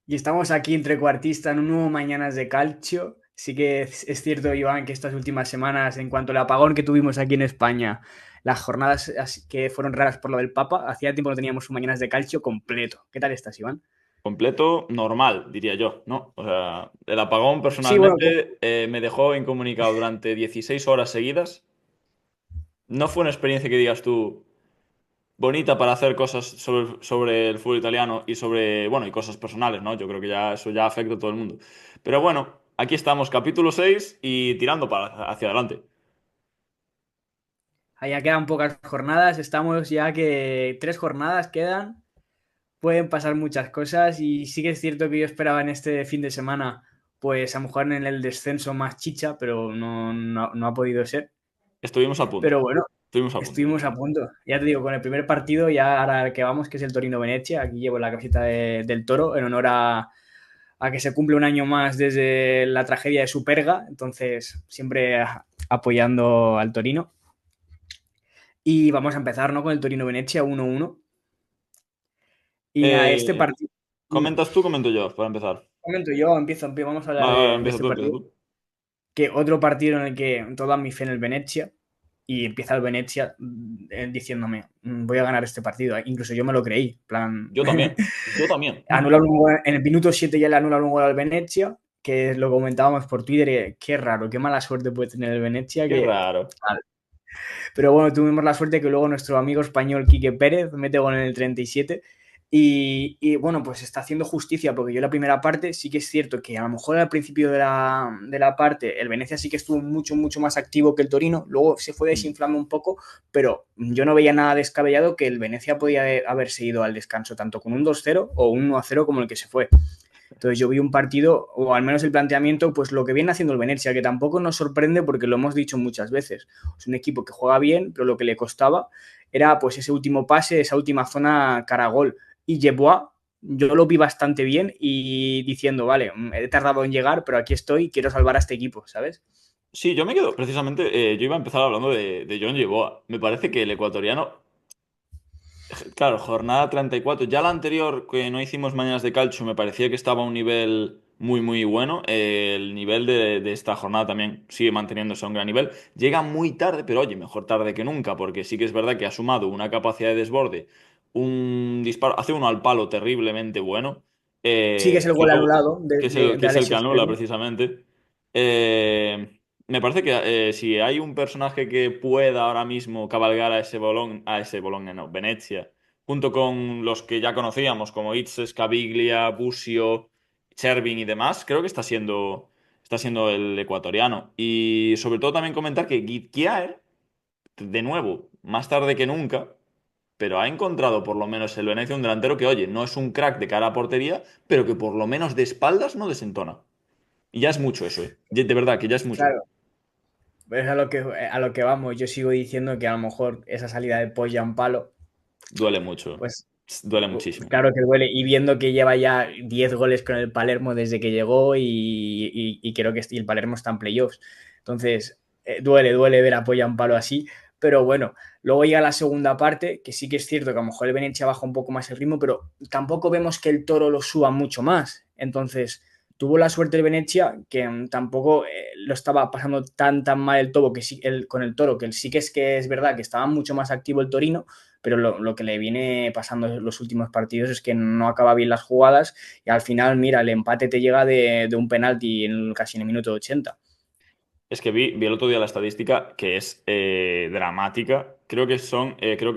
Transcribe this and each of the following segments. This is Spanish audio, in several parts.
Y estamos aquí en Trecuartista en un nuevo Mañanas de Calcio. Sí que es cierto, Iván, que estas últimas semanas, en cuanto al apagón que tuvimos aquí en España, las jornadas que fueron raras por lo del Papa, hacía tiempo no teníamos un Mañanas de Calcio completo. ¿Qué tal estás, Iván? Completo, normal, diría yo, ¿no? O sea, el apagón Sí, bueno, personalmente me dejó incomunicado durante 16 horas seguidas. No fue una experiencia que digas tú bonita para hacer cosas sobre el fútbol italiano y sobre, bueno, y cosas personales, ¿no? Yo creo que ya eso ya afecta a todo el mundo. Pero bueno, aquí estamos, capítulo 6 y tirando hacia adelante. allá quedan pocas jornadas. Estamos ya que 3 jornadas quedan. Pueden pasar muchas cosas y sí que es cierto que yo esperaba en este fin de semana, pues a lo mejor en el descenso más chicha, pero no ha podido ser. Estuvimos a punto, Pero bueno, estuvimos a punto. estuvimos a punto. Ya te digo, con el primer partido, ya ahora al que vamos, que es el Torino-Venecia, aquí llevo la camiseta del Toro en honor a que se cumple un año más desde la tragedia de Superga, entonces siempre apoyando al Torino. Y vamos a empezar, ¿no? Con el Torino-Venecia 1-1. Y nada, este Eh, partido... ¿Comentas tú, comento yo, para empezar? Comento yo, vamos a hablar Vale, vale, de empieza este tú, empieza partido. tú. Que otro partido en el que toda mi fe en el Venecia y empieza el Venecia diciéndome, voy a ganar este partido. Incluso yo me lo creí. En plan, Yo también, yo también. anular un gol, en el minuto 7 ya le anulan un gol al Venecia, que lo comentábamos por Twitter, qué raro, qué mala suerte puede tener el Venecia. Qué Que... raro. Pero bueno, tuvimos la suerte que luego nuestro amigo español Quique Pérez mete gol en el 37 y bueno, pues está haciendo justicia porque yo la primera parte sí que es cierto que a lo mejor al principio de la parte el Venecia sí que estuvo mucho, mucho más activo que el Torino, luego se fue Mm. desinflando un poco, pero yo no veía nada descabellado que el Venecia podía haberse ido al descanso tanto con un 2-0 o un 1-0 como el que se fue. Entonces yo vi un partido, o al menos el planteamiento, pues lo que viene haciendo el Venecia, que tampoco nos sorprende porque lo hemos dicho muchas veces. Es un equipo que juega bien, pero lo que le costaba era pues ese último pase, esa última zona cara a gol. Y Yeboah, yo lo vi bastante bien y diciendo, vale, he tardado en llegar, pero aquí estoy, quiero salvar a este equipo, ¿sabes? Sí, yo me quedo, precisamente, yo iba a empezar hablando de John Yeboah. Me parece que el ecuatoriano, claro, jornada 34, ya la anterior que no hicimos mañanas de calcio me parecía que estaba a un nivel muy, muy bueno. El nivel de esta jornada también sigue manteniéndose a un gran nivel. Llega muy tarde, pero oye, mejor tarde que nunca, porque sí que es verdad que ha sumado una capacidad de desborde, un disparo, hace uno al palo terriblemente bueno. Sí que es el Hace gol poco, anulado que es el, que de es el que Alexis anula Stegen. precisamente. Me parece que si hay un personaje que pueda ahora mismo cabalgar a ese Bologna, no, Venecia, junto con los que ya conocíamos, como Itze, Scabiglia, Busio, Chervin y demás, creo que está siendo el ecuatoriano. Y sobre todo también comentar que Guitquiaer, de nuevo, más tarde que nunca, pero ha encontrado por lo menos el Venecia un delantero que, oye, no es un crack de cara a portería, pero que por lo menos de espaldas no desentona. Y ya es mucho eso, ¿eh? De verdad, que ya es mucho. Claro, es a lo que vamos. Yo sigo diciendo que a lo mejor esa salida de Polla en palo, Duele mucho. pues Duele muchísimo. claro que duele. Y viendo que lleva ya 10 goles con el Palermo desde que llegó y creo que el Palermo está en playoffs. Entonces, duele ver a Poya un palo así. Pero bueno, luego llega la segunda parte, que sí que es cierto que a lo mejor el Venecia baja un poco más el ritmo, pero tampoco vemos que el Toro lo suba mucho más. Entonces, tuvo la suerte el Venecia que tampoco lo estaba pasando tan mal el Toro, que sí, con el Toro, sí que es verdad que estaba mucho más activo el Torino, pero lo que le viene pasando en los últimos partidos es que no acaba bien las jugadas y al final, mira, el empate te llega de un penalti casi en el minuto 80. Es que vi el otro día la estadística que es dramática. Creo que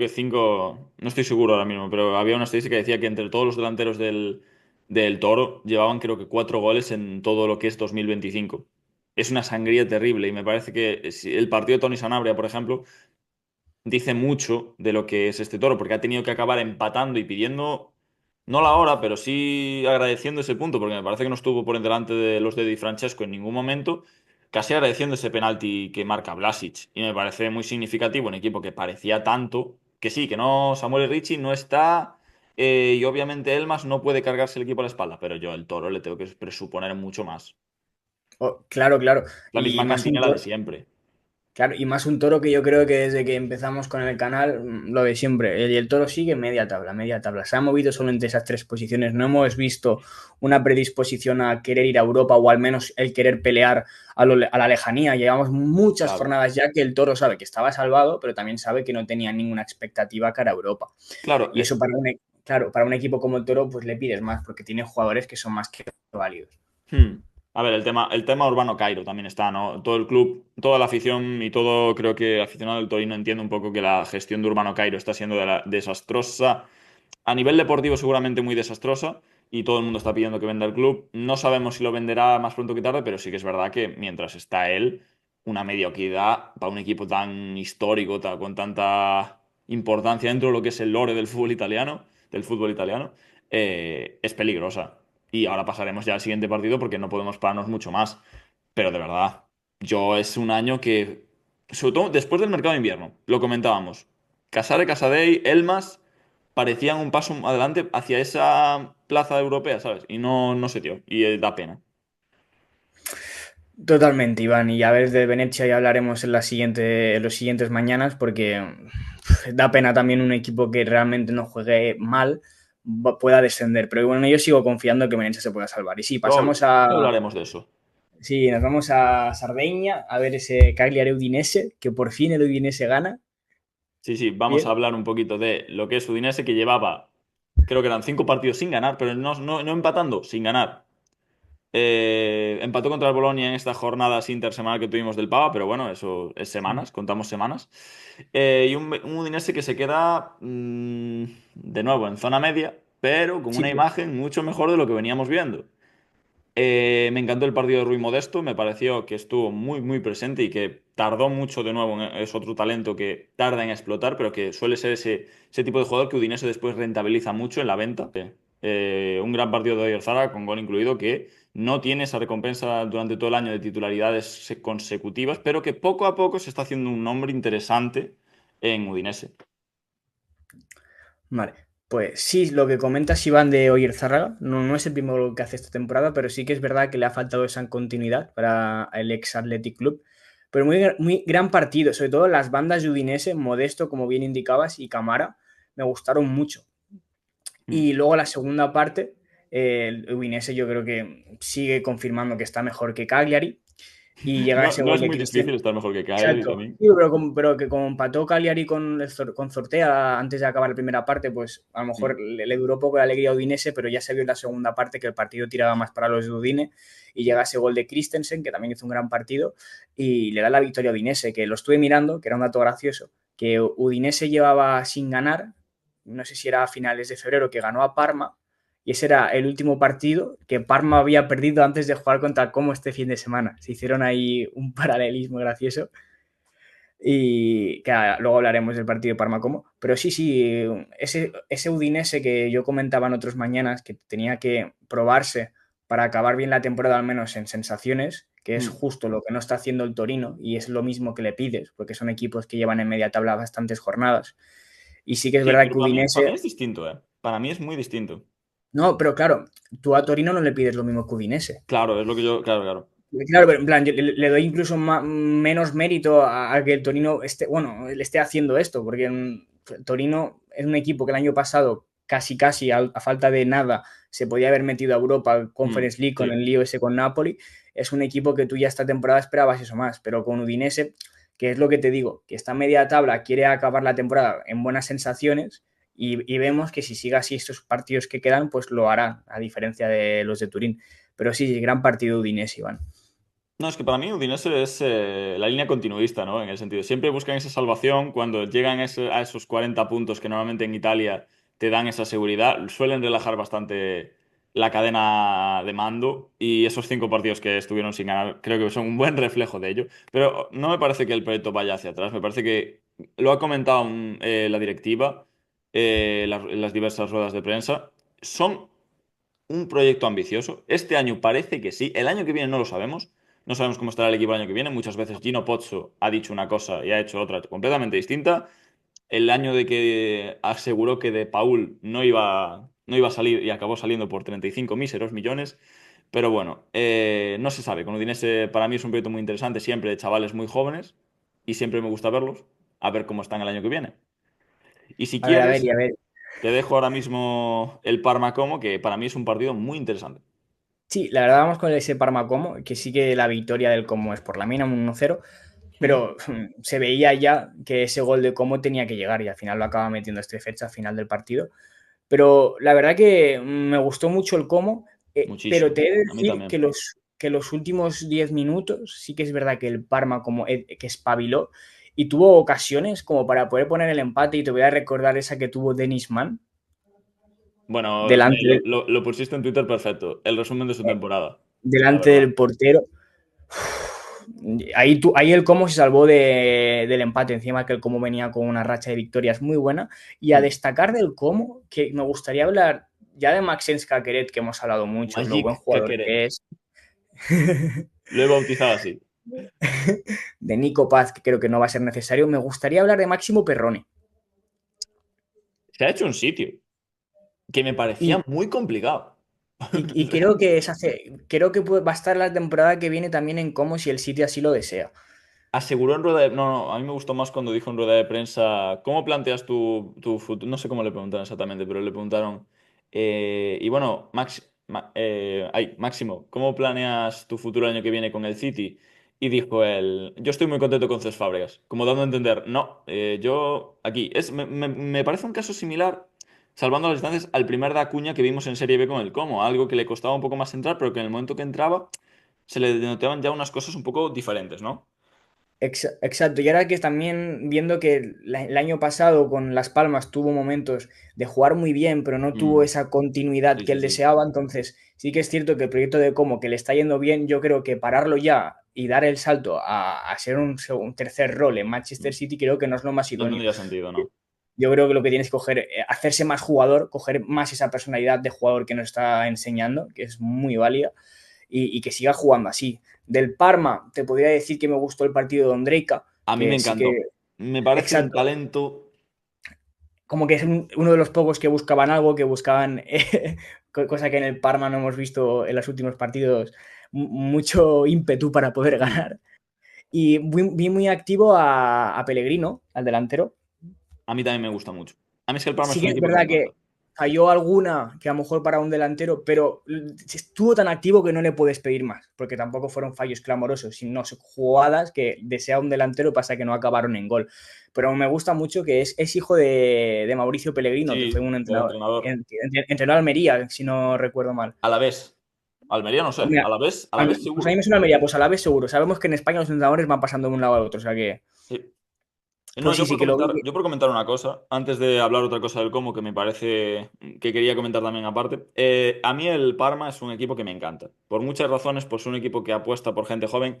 cinco, no estoy seguro ahora mismo, pero había una estadística que decía que entre todos los delanteros del Toro llevaban creo que 4 goles en todo lo que es 2025. Es una sangría terrible y me parece que si el partido de Tony Sanabria, por ejemplo, dice mucho de lo que es este Toro, porque ha tenido que acabar empatando y pidiendo, no la hora, pero sí agradeciendo ese punto, porque me parece que no estuvo por delante de los de Di Francesco en ningún momento, casi agradeciendo ese penalti que marca Vlasic. Y me parece muy significativo un equipo que parecía tanto, que sí, que no, Samuel Ricci no está, y obviamente Elmas no puede cargarse el equipo a la espalda, pero yo al Toro le tengo que presuponer mucho más. Oh, claro, claro. La Y misma más un cantinela de toro. siempre. Claro, y más un Toro que yo creo que desde que empezamos con el canal, lo de siempre, y el Toro sigue media tabla, media tabla. Se ha movido solo entre esas tres posiciones. No hemos visto una predisposición a querer ir a Europa o al menos el querer pelear a la lejanía. Llevamos muchas Claro. jornadas ya que el Toro sabe que estaba salvado, pero también sabe que no tenía ninguna expectativa cara a Europa. Claro, Y eso claro, para un equipo como el Toro, pues le pides más, porque tiene jugadores que son más que válidos. Hmm. A ver, el tema Urbano Cairo también está, ¿no? Todo el club, toda la afición y todo, creo que aficionado del Torino entiende un poco que la gestión de Urbano Cairo está siendo desastrosa. A nivel deportivo seguramente muy desastrosa y todo el mundo está pidiendo que venda el club. No sabemos si lo venderá más pronto que tarde, pero sí que es verdad que mientras está él, una mediocridad para un equipo tan histórico, con tanta importancia dentro de lo que es el lore del fútbol italiano, es peligrosa. Y ahora pasaremos ya al siguiente partido porque no podemos pararnos mucho más. Pero de verdad, es un año que, sobre todo después del mercado de invierno, lo comentábamos. Casare, Casadei, Elmas parecían un paso adelante hacia esa plaza europea, ¿sabes? Y no se dio. Y da pena. Totalmente, Iván. Y a ver, de Venecia ya hablaremos en los siguientes mañanas, porque da pena también un equipo que realmente no juegue mal pueda descender. Pero bueno, yo sigo confiando que Venecia se pueda salvar. Y sí, pasamos Luego, a. luego hablaremos de eso. Sí, nos vamos a Sardeña a ver ese Cagliari Udinese, que por fin el Udinese gana. Sí, sí, vamos a Bien. hablar un poquito de lo que es Udinese, que llevaba, creo que eran 5 partidos sin ganar, pero no empatando, sin ganar. Empató contra el Bolonia en esta jornada intersemanal que tuvimos del Pava, pero bueno, eso es semanas, contamos semanas. Y un Udinese que se queda de nuevo en zona media, pero con Sí, una imagen mucho mejor de lo que veníamos viendo. Me encantó el partido de Rui Modesto, me pareció que estuvo muy, muy presente y que tardó mucho de nuevo. Es otro talento que tarda en explotar, pero que suele ser ese tipo de jugador que Udinese después rentabiliza mucho en la venta. Un gran partido de Oyarzabal con gol incluido que no tiene esa recompensa durante todo el año de titularidades consecutivas, pero que poco a poco se está haciendo un nombre interesante en Udinese. vale. Pues sí, lo que comentas Iván de Oyarzabal no es el primer gol que hace esta temporada, pero sí que es verdad que le ha faltado esa continuidad para el ex Athletic Club. Pero muy gran partido, sobre todo las bandas de Udinese, Modesto, como bien indicabas, y Camara, me gustaron mucho. Mm. Y luego la segunda parte, el Udinese yo creo que sigue confirmando que está mejor que Cagliari y llega No, ese no gol es de muy difícil Christensen. estar mejor que Cagliari Exacto. también. Sí, pero que como empató Cagliari con Zortea antes de acabar la primera parte, pues a lo Mm. mejor le duró poco la alegría a Udinese, pero ya se vio en la segunda parte que el partido tiraba más para los de Udine y llega ese gol de Christensen, que también hizo un gran partido, y le da la victoria a Udinese, que lo estuve mirando, que era un dato gracioso, que Udinese llevaba sin ganar, no sé si era a finales de febrero, que ganó a Parma, y ese era el último partido que Parma había perdido antes de jugar contra Como este fin de semana. Se hicieron ahí un paralelismo gracioso y que luego hablaremos del partido de Parma-Como. Pero sí, sí, ese Udinese que yo comentaba en otras mañanas que tenía que probarse para acabar bien la temporada, al menos en sensaciones, que es Mm. justo lo que no está haciendo el Torino y es lo mismo que le pides, porque son equipos que llevan en media tabla bastantes jornadas. Y sí que es Sí, verdad pero que para mí Udinese. es distinto, ¿eh? Para mí es muy distinto. No, pero claro, tú a Torino no le pides lo mismo que Udinese. Claro, es lo que yo. Claro, claro. Claro, pero en plan, yo le doy incluso menos mérito a que el Torino esté, bueno, le esté haciendo esto, porque Torino es un equipo que el año pasado, casi casi, a falta de nada, se podía haber metido a Europa Conference League con el Sí. lío ese con Napoli. Es un equipo que tú ya esta temporada esperabas eso más, pero con Udinese, que es lo que te digo, que está media tabla, quiere acabar la temporada en buenas sensaciones y vemos que si sigue así estos partidos que quedan, pues lo hará, a diferencia de los de Turín. Pero sí, gran partido Udinese, Iván. No, es que para mí Udinese es la línea continuista, ¿no? En el sentido, siempre buscan esa salvación cuando llegan a esos 40 puntos que normalmente en Italia te dan esa seguridad, suelen relajar bastante la cadena de mando y esos 5 partidos que estuvieron sin ganar creo que son un buen reflejo de ello. Pero no me parece que el proyecto vaya hacia atrás, me parece que lo ha comentado la directiva, las diversas ruedas de prensa, son un proyecto ambicioso. Este año parece que sí. El año que viene no lo sabemos. No sabemos cómo estará el equipo el año que viene. Muchas veces Gino Pozzo ha dicho una cosa y ha hecho otra completamente distinta. El año de que aseguró que De Paul no iba a salir y acabó saliendo por 35 míseros millones. Pero bueno, no se sabe. Con Udinese para mí es un proyecto muy interesante, siempre de chavales muy jóvenes. y siempre me gusta verlos, a ver cómo están el año que viene. Y si A ver, quieres, y a ver. te dejo ahora mismo el Parma Como, que para mí es un partido muy interesante. Sí, la verdad vamos con ese Parma Como, que sí que la victoria del Como es por la mínima, un 1-0, Mm. pero se veía ya que ese gol de Como tenía que llegar y al final lo acaba metiendo este fecha, al final del partido. Pero la verdad que me gustó mucho el Como, pero Muchísimo. te he de A mí decir también. que los últimos 10 minutos sí que es verdad que el Parma como que espabiló y tuvo ocasiones como para poder poner el empate y te voy a recordar esa que tuvo Dennis Mann Bueno, delante del, lo pusiste en Twitter perfecto. El resumen de su temporada, la delante verdad. del portero. Ahí el Como se salvó del empate, encima que el Como venía con una racha de victorias muy buena. Y a Mm. destacar del Como, que me gustaría hablar ya de Maxence Kakeret, que hemos hablado mucho, lo buen Magic jugador Kekeren. que es, Lo he bautizado así. de Nico Paz, que creo que no va a ser necesario. Me gustaría hablar de Máximo Perrone. Se ha hecho un sitio que me Y, parecía muy complicado. y creo que creo que va a estar la temporada que viene también en Como si el City así lo desea. Aseguró en rueda de... No, no, a mí me gustó más cuando dijo en rueda de prensa, ¿cómo planteas tu futuro? No sé cómo le preguntaron exactamente, pero le preguntaron, y bueno, Máximo, ¿cómo planeas tu futuro el año que viene con el City? Y dijo él, yo estoy muy contento con Cesc Fábregas, como dando a entender, no, yo aquí, me parece un caso similar, salvando las distancias, al primer de Acuña que vimos en Serie B con el Como, algo que le costaba un poco más entrar, pero que en el momento que entraba se le denotaban ya unas cosas un poco diferentes, ¿no? Exacto, y ahora que también viendo que el año pasado con Las Palmas tuvo momentos de jugar muy bien, pero no tuvo Mm, esa continuidad sí, que sí, él sí. deseaba, entonces sí que es cierto que el proyecto de Como que le está yendo bien, yo creo que pararlo ya y dar el salto a ser un tercer rol en Manchester Mm. City creo que no es lo más No idóneo. tendría sentido, ¿no? Yo creo que lo que tienes que coger, hacerse más jugador, coger más esa personalidad de jugador que nos está enseñando, que es muy válida, y que siga jugando así. Del Parma, te podría decir que me gustó el partido de Ondrejka, A mí me que sí que, encantó. Me parece un exacto, talento. como que es uno de los pocos que buscaban algo, que buscaban, cosa que en el Parma no hemos visto en los últimos partidos, mucho ímpetu para poder Mm. ganar. Y vi muy activo a Pellegrino, al delantero. A mí también me gusta mucho. A mí es que el Parma Sí es que un es equipo que me verdad encanta. que falló alguna que a lo mejor para un delantero, pero estuvo tan activo que no le puedes pedir más, porque tampoco fueron fallos clamorosos, sino jugadas que desea un delantero, pasa que no acabaron en gol. Pero me gusta mucho que es hijo de Mauricio Pellegrino, que fue Sí, un del entrenador, entrenador. entrenó a Almería, si no recuerdo mal. A la vez. Almería no sé. Mira, A la vez pues a mí seguro. me suena Almería, pues a la vez seguro. Sabemos que en España los entrenadores van pasando de un lado a otro, o sea que, Sí. No, pues sí, sí que lo vi. yo por comentar una cosa, antes de hablar otra cosa del Como, que me parece que quería comentar también aparte. A mí el Parma es un equipo que me encanta. Por muchas razones, pues es un equipo que apuesta por gente joven.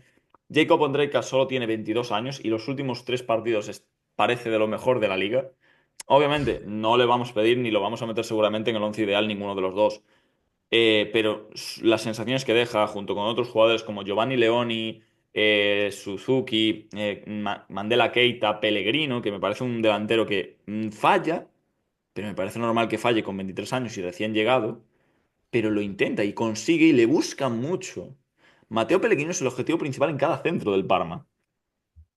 Jacob Ondrejka solo tiene 22 años y los últimos tres partidos parece de lo mejor de la liga. Obviamente, no le vamos a pedir ni lo vamos a meter seguramente en el once ideal ninguno de los dos. Pero las sensaciones que deja junto con otros jugadores como Giovanni Leoni, Suzuki, Mandela Keita, Pellegrino, que me parece un delantero que falla, pero me parece normal que falle con 23 años y recién llegado, pero lo intenta y consigue y le busca mucho. Mateo Pellegrino es el objetivo principal en cada centro del Parma.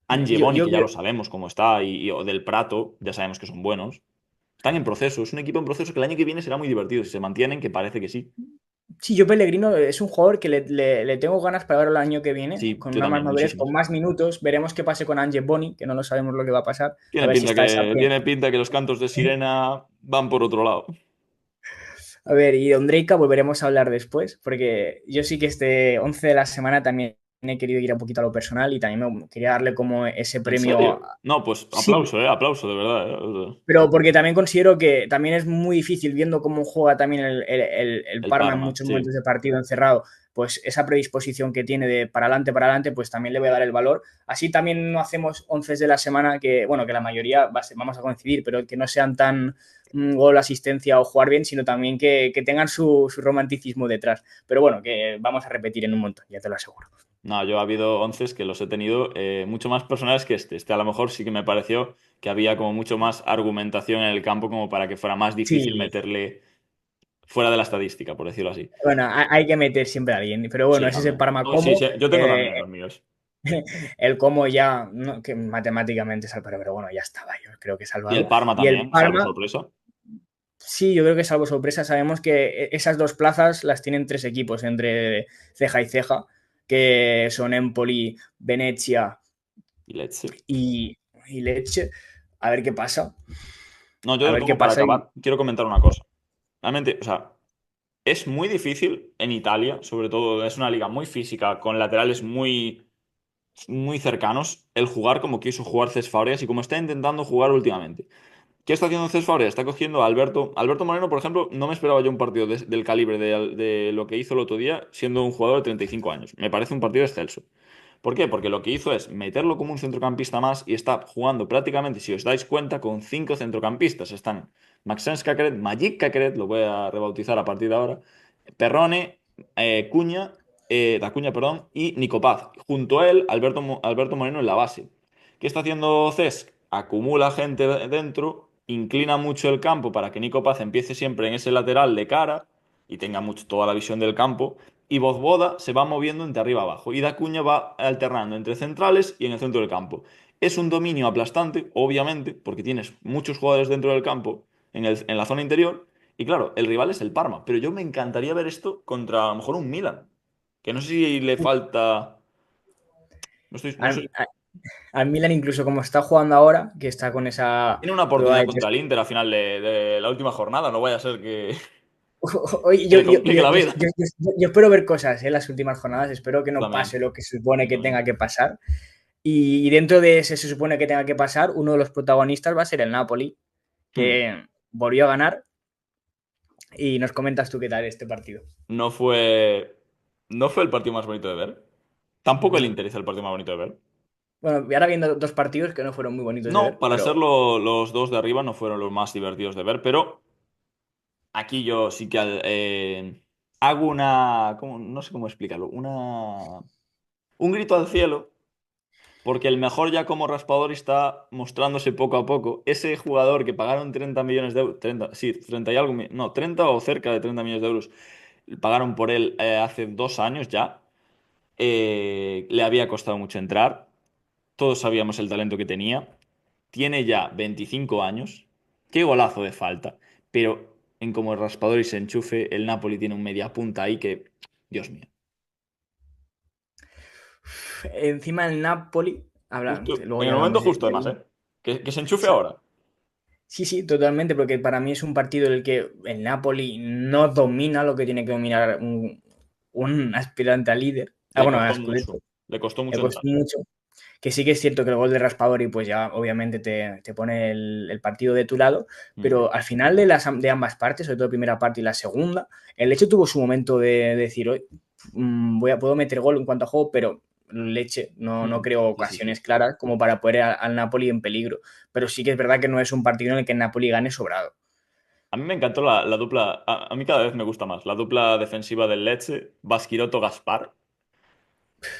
Ange Yo, Boni, yo que ya lo sabemos cómo está, o del Prato, ya sabemos que son buenos. Están en proceso, es un equipo en proceso que el año que viene será muy divertido si se mantienen, que parece que sí. Sí, yo Pellegrino es un jugador que le tengo ganas para verlo el año que viene, Sí, con yo una más también, madurez, con muchísimas. más minutos. Veremos qué pase con Ange Boni, que no lo sabemos lo que va a pasar. A ver si está esa. Tiene pinta que los cantos de sirena van por otro lado. A ver, y de Ondrejka volveremos a hablar después, porque yo sí que este 11 de la semana también he querido ir un poquito a lo personal y también quería darle como ese ¿En premio. serio? No, pues Sí, aplauso, aplauso, de verdad, pero porque también considero que también es muy difícil viendo cómo juega también el El Parma en Parma, muchos sí. momentos de partido encerrado, pues esa predisposición que tiene de para adelante, pues también le voy a dar el valor. Así también no hacemos 11 de la semana que, bueno, que la mayoría vamos a coincidir, pero que no sean tan gol, asistencia o jugar bien, sino también que tengan su romanticismo detrás. Pero bueno, que vamos a repetir en un montón, ya te lo aseguro. No, yo ha habido once que los he tenido mucho más personales que este. Este a lo mejor sí que me pareció que había como mucho más argumentación en el campo como para que fuera más difícil Sí, meterle fuera de la estadística, por decirlo así. bueno, hay que meter siempre a alguien, pero bueno, Sí, es ese también. Parma No, sí, como. sí, yo tengo también los míos. el Como ya, no, que matemáticamente salvaron, pero bueno, ya estaba, yo creo que Y el salvado. Parma Y el también, salvo Parma, sorpresa. sí, yo creo que salvo sorpresa, sabemos que esas dos plazas las tienen tres equipos entre ceja y ceja, que son Empoli, Venecia Y Lecce. y, y Lecce. A ver qué pasa. No, yo A de ver qué luego, para pasa. acabar, quiero comentar una cosa. Realmente, o sea, es muy difícil en Italia, sobre todo, es una liga muy física, con laterales muy cercanos, el jugar como quiso jugar Cesc Fabregas y como está intentando jugar últimamente. ¿Qué está haciendo Cesc Fabregas? Está cogiendo a Alberto Moreno, por ejemplo, no me esperaba yo un partido del calibre de lo que hizo el otro día, siendo un jugador de 35 años. Me parece un partido excelso. ¿Por qué? Porque lo que hizo es meterlo como un centrocampista más y está jugando prácticamente, si os dais cuenta, con cinco centrocampistas. Están Maxence Caqueret, Magic Caqueret, lo voy a rebautizar a partir de ahora, Perrone, Cuña, Da Cuña, perdón, y Nico Paz. Junto a él, Alberto Moreno en la base. ¿Qué está haciendo Cesc? Acumula gente dentro, inclina mucho el campo para que Nico Paz empiece siempre en ese lateral de cara y tenga mucho, toda la visión del campo. Y Bozboda se va moviendo entre arriba abajo. Y Dacuña va alternando entre centrales y en el centro del campo. Es un dominio aplastante, obviamente, porque tienes muchos jugadores dentro del campo, en la zona interior. Y claro, el rival es el Parma. Pero yo me encantaría ver esto contra a lo mejor un Milan. Que no sé si le falta. No estoy, no Al, sé. al Milan, incluso como está jugando ahora, que está con esa Tiene una prueba oportunidad de contra test. el Inter a final de la última jornada. No vaya a ser Oye, que le complique la vida. yo espero ver cosas en las últimas jornadas, espero que Yo no también. pase lo que se supone Yo que tenga también. que pasar. Y dentro de ese se supone que tenga que pasar, uno de los protagonistas va a ser el Napoli, Hmm. que volvió a ganar. Y nos comentas tú qué tal este partido. No fue. No fue el partido más bonito de ver. Tampoco el No. Inter es el partido más bonito de ver. Bueno, y ahora viendo dos partidos que no fueron muy bonitos de No, ver, para ser pero los dos de arriba no fueron los más divertidos de ver, pero aquí yo sí que hago no sé cómo explicarlo, un grito al cielo, porque el mejor ya como raspador está mostrándose poco a poco. Ese jugador que pagaron 30 millones de euros, 30, sí, 30 y algo, no, 30 o cerca de 30 millones de euros, pagaron por él hace 2 años ya, le había costado mucho entrar. Todos sabíamos el talento que tenía. Tiene ya 25 años. Qué golazo de falta. Pero en como el raspador y se enchufe, el Napoli tiene un media punta ahí que, Dios mío. encima el Napoli, Justo, luego en ya el momento hablamos justo además, ¿eh? Que se enchufe sí, ahora. sí, sí, totalmente, porque para mí es un partido en el que el Napoli no domina lo que tiene que dominar un aspirante a líder. Ah, Le bueno, a costó Scudetto. mucho. Le costó Le mucho costó entrar. mucho. Que sí que es cierto que el gol de Raspadori, pues ya obviamente te pone el partido de tu lado, Mm. pero al final de ambas partes, sobre todo la primera parte y la segunda, el Leche tuvo su momento de decir, "Oye, puedo meter gol en cuanto a juego, pero Leche no Mm. creo Sí, sí, sí. ocasiones claras como para poner al Napoli en peligro. Pero sí que es verdad que no es un partido en el que el Napoli gane sobrado. A mí me encantó la dupla. A mí cada vez me gusta más. La dupla defensiva del Lecce, Baschirotto-Gaspar.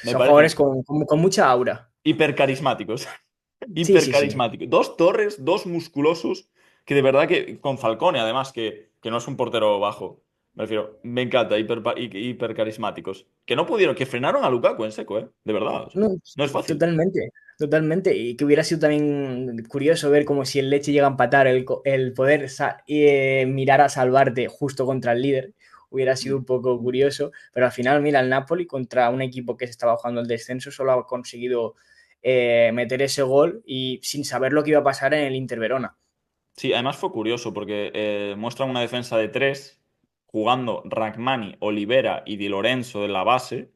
Me Son jugadores parecen con mucha aura. hipercarismáticos. Sí, sí, sí. Hipercarismáticos. Dos torres, dos musculosos, que de verdad que, con Falcone además, que no es un portero bajo, me refiero, me encanta, hipercarismáticos. Que no pudieron, que frenaron a Lukaku en seco, ¿eh? De verdad, o sea, No, no es fácil. totalmente, totalmente. Y que hubiera sido también curioso ver como si el Leche llega a empatar el poder mirar a salvarte justo contra el líder. Hubiera sido Mm. un poco curioso, pero al final, mira, el Napoli contra un equipo que se estaba jugando el descenso solo ha conseguido meter ese gol y sin saber lo que iba a pasar en el Inter Verona. Sí, además fue curioso porque muestran una defensa de tres, jugando Ragmani, Olivera y Di Lorenzo en la base,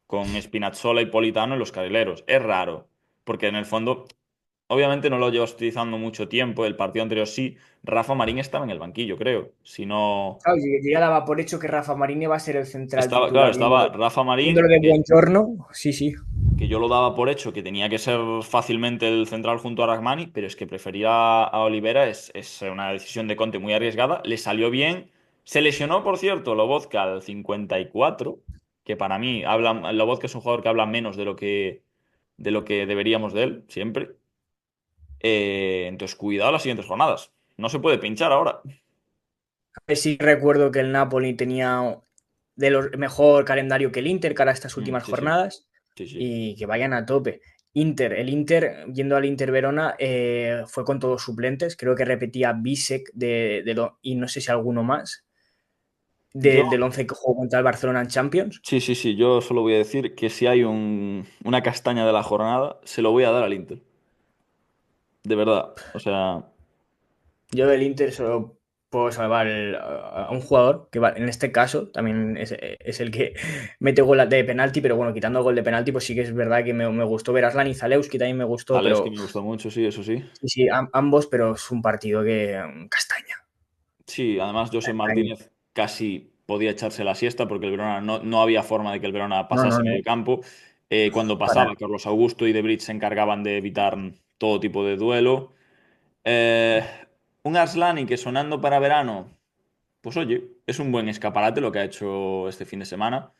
con Spinazzola y Politano en los carrileros. Es raro, porque en el fondo, obviamente no lo llevas utilizando mucho tiempo, el partido anterior sí, Rafa Marín estaba en el banquillo, creo. Si no, Claro, yo ya daba por hecho que Rafa Marini va a ser el central estaba, claro, titular, estaba Rafa viéndolo Marín, de buen giorno. Sí, sí. que yo lo daba por hecho que tenía que ser fácilmente el central junto a Ragmani, pero es que prefería a Olivera, es una decisión de Conte muy arriesgada, le salió bien, se lesionó, por cierto, Lobotka al 54, que para mí Lobotka es un jugador que habla menos de lo que deberíamos de él, siempre. Entonces, cuidado las siguientes jornadas. No se puede pinchar ahora. Sí recuerdo que el Napoli tenía de los mejor calendario que el Inter cara a estas últimas Sí, sí. jornadas. Sí, sí. y que vayan a tope. El Inter, yendo al Inter Verona, fue con todos suplentes. Creo que repetía Bisek y no sé si alguno más Yo, del 11 que jugó contra el Barcelona en Champions. sí, sí, sí, yo solo voy a decir que si hay una castaña de la jornada, se lo voy a dar al Inter. De verdad. O sea, Yo del Inter solo puedo salvar a un jugador, que en este caso también es el que mete gol de penalti, pero bueno, quitando el gol de penalti, pues sí que es verdad que me gustó ver a Aslan y Zalewski también me gustó, Zalewski pero me gustó mucho, sí, eso sí. sí, sí, ambos, pero es un partido que castaña. Sí, además José Castaña. Martínez casi podía echarse la siesta porque el Verona no había forma de que el Verona No, no, pasase en no, el campo. Cuando para. pasaba, Carlos Augusto y De Vrij se encargaban de evitar todo tipo de duelo. Eh, un Aslani que sonando para verano, pues oye, es un buen escaparate lo que ha hecho este fin de semana.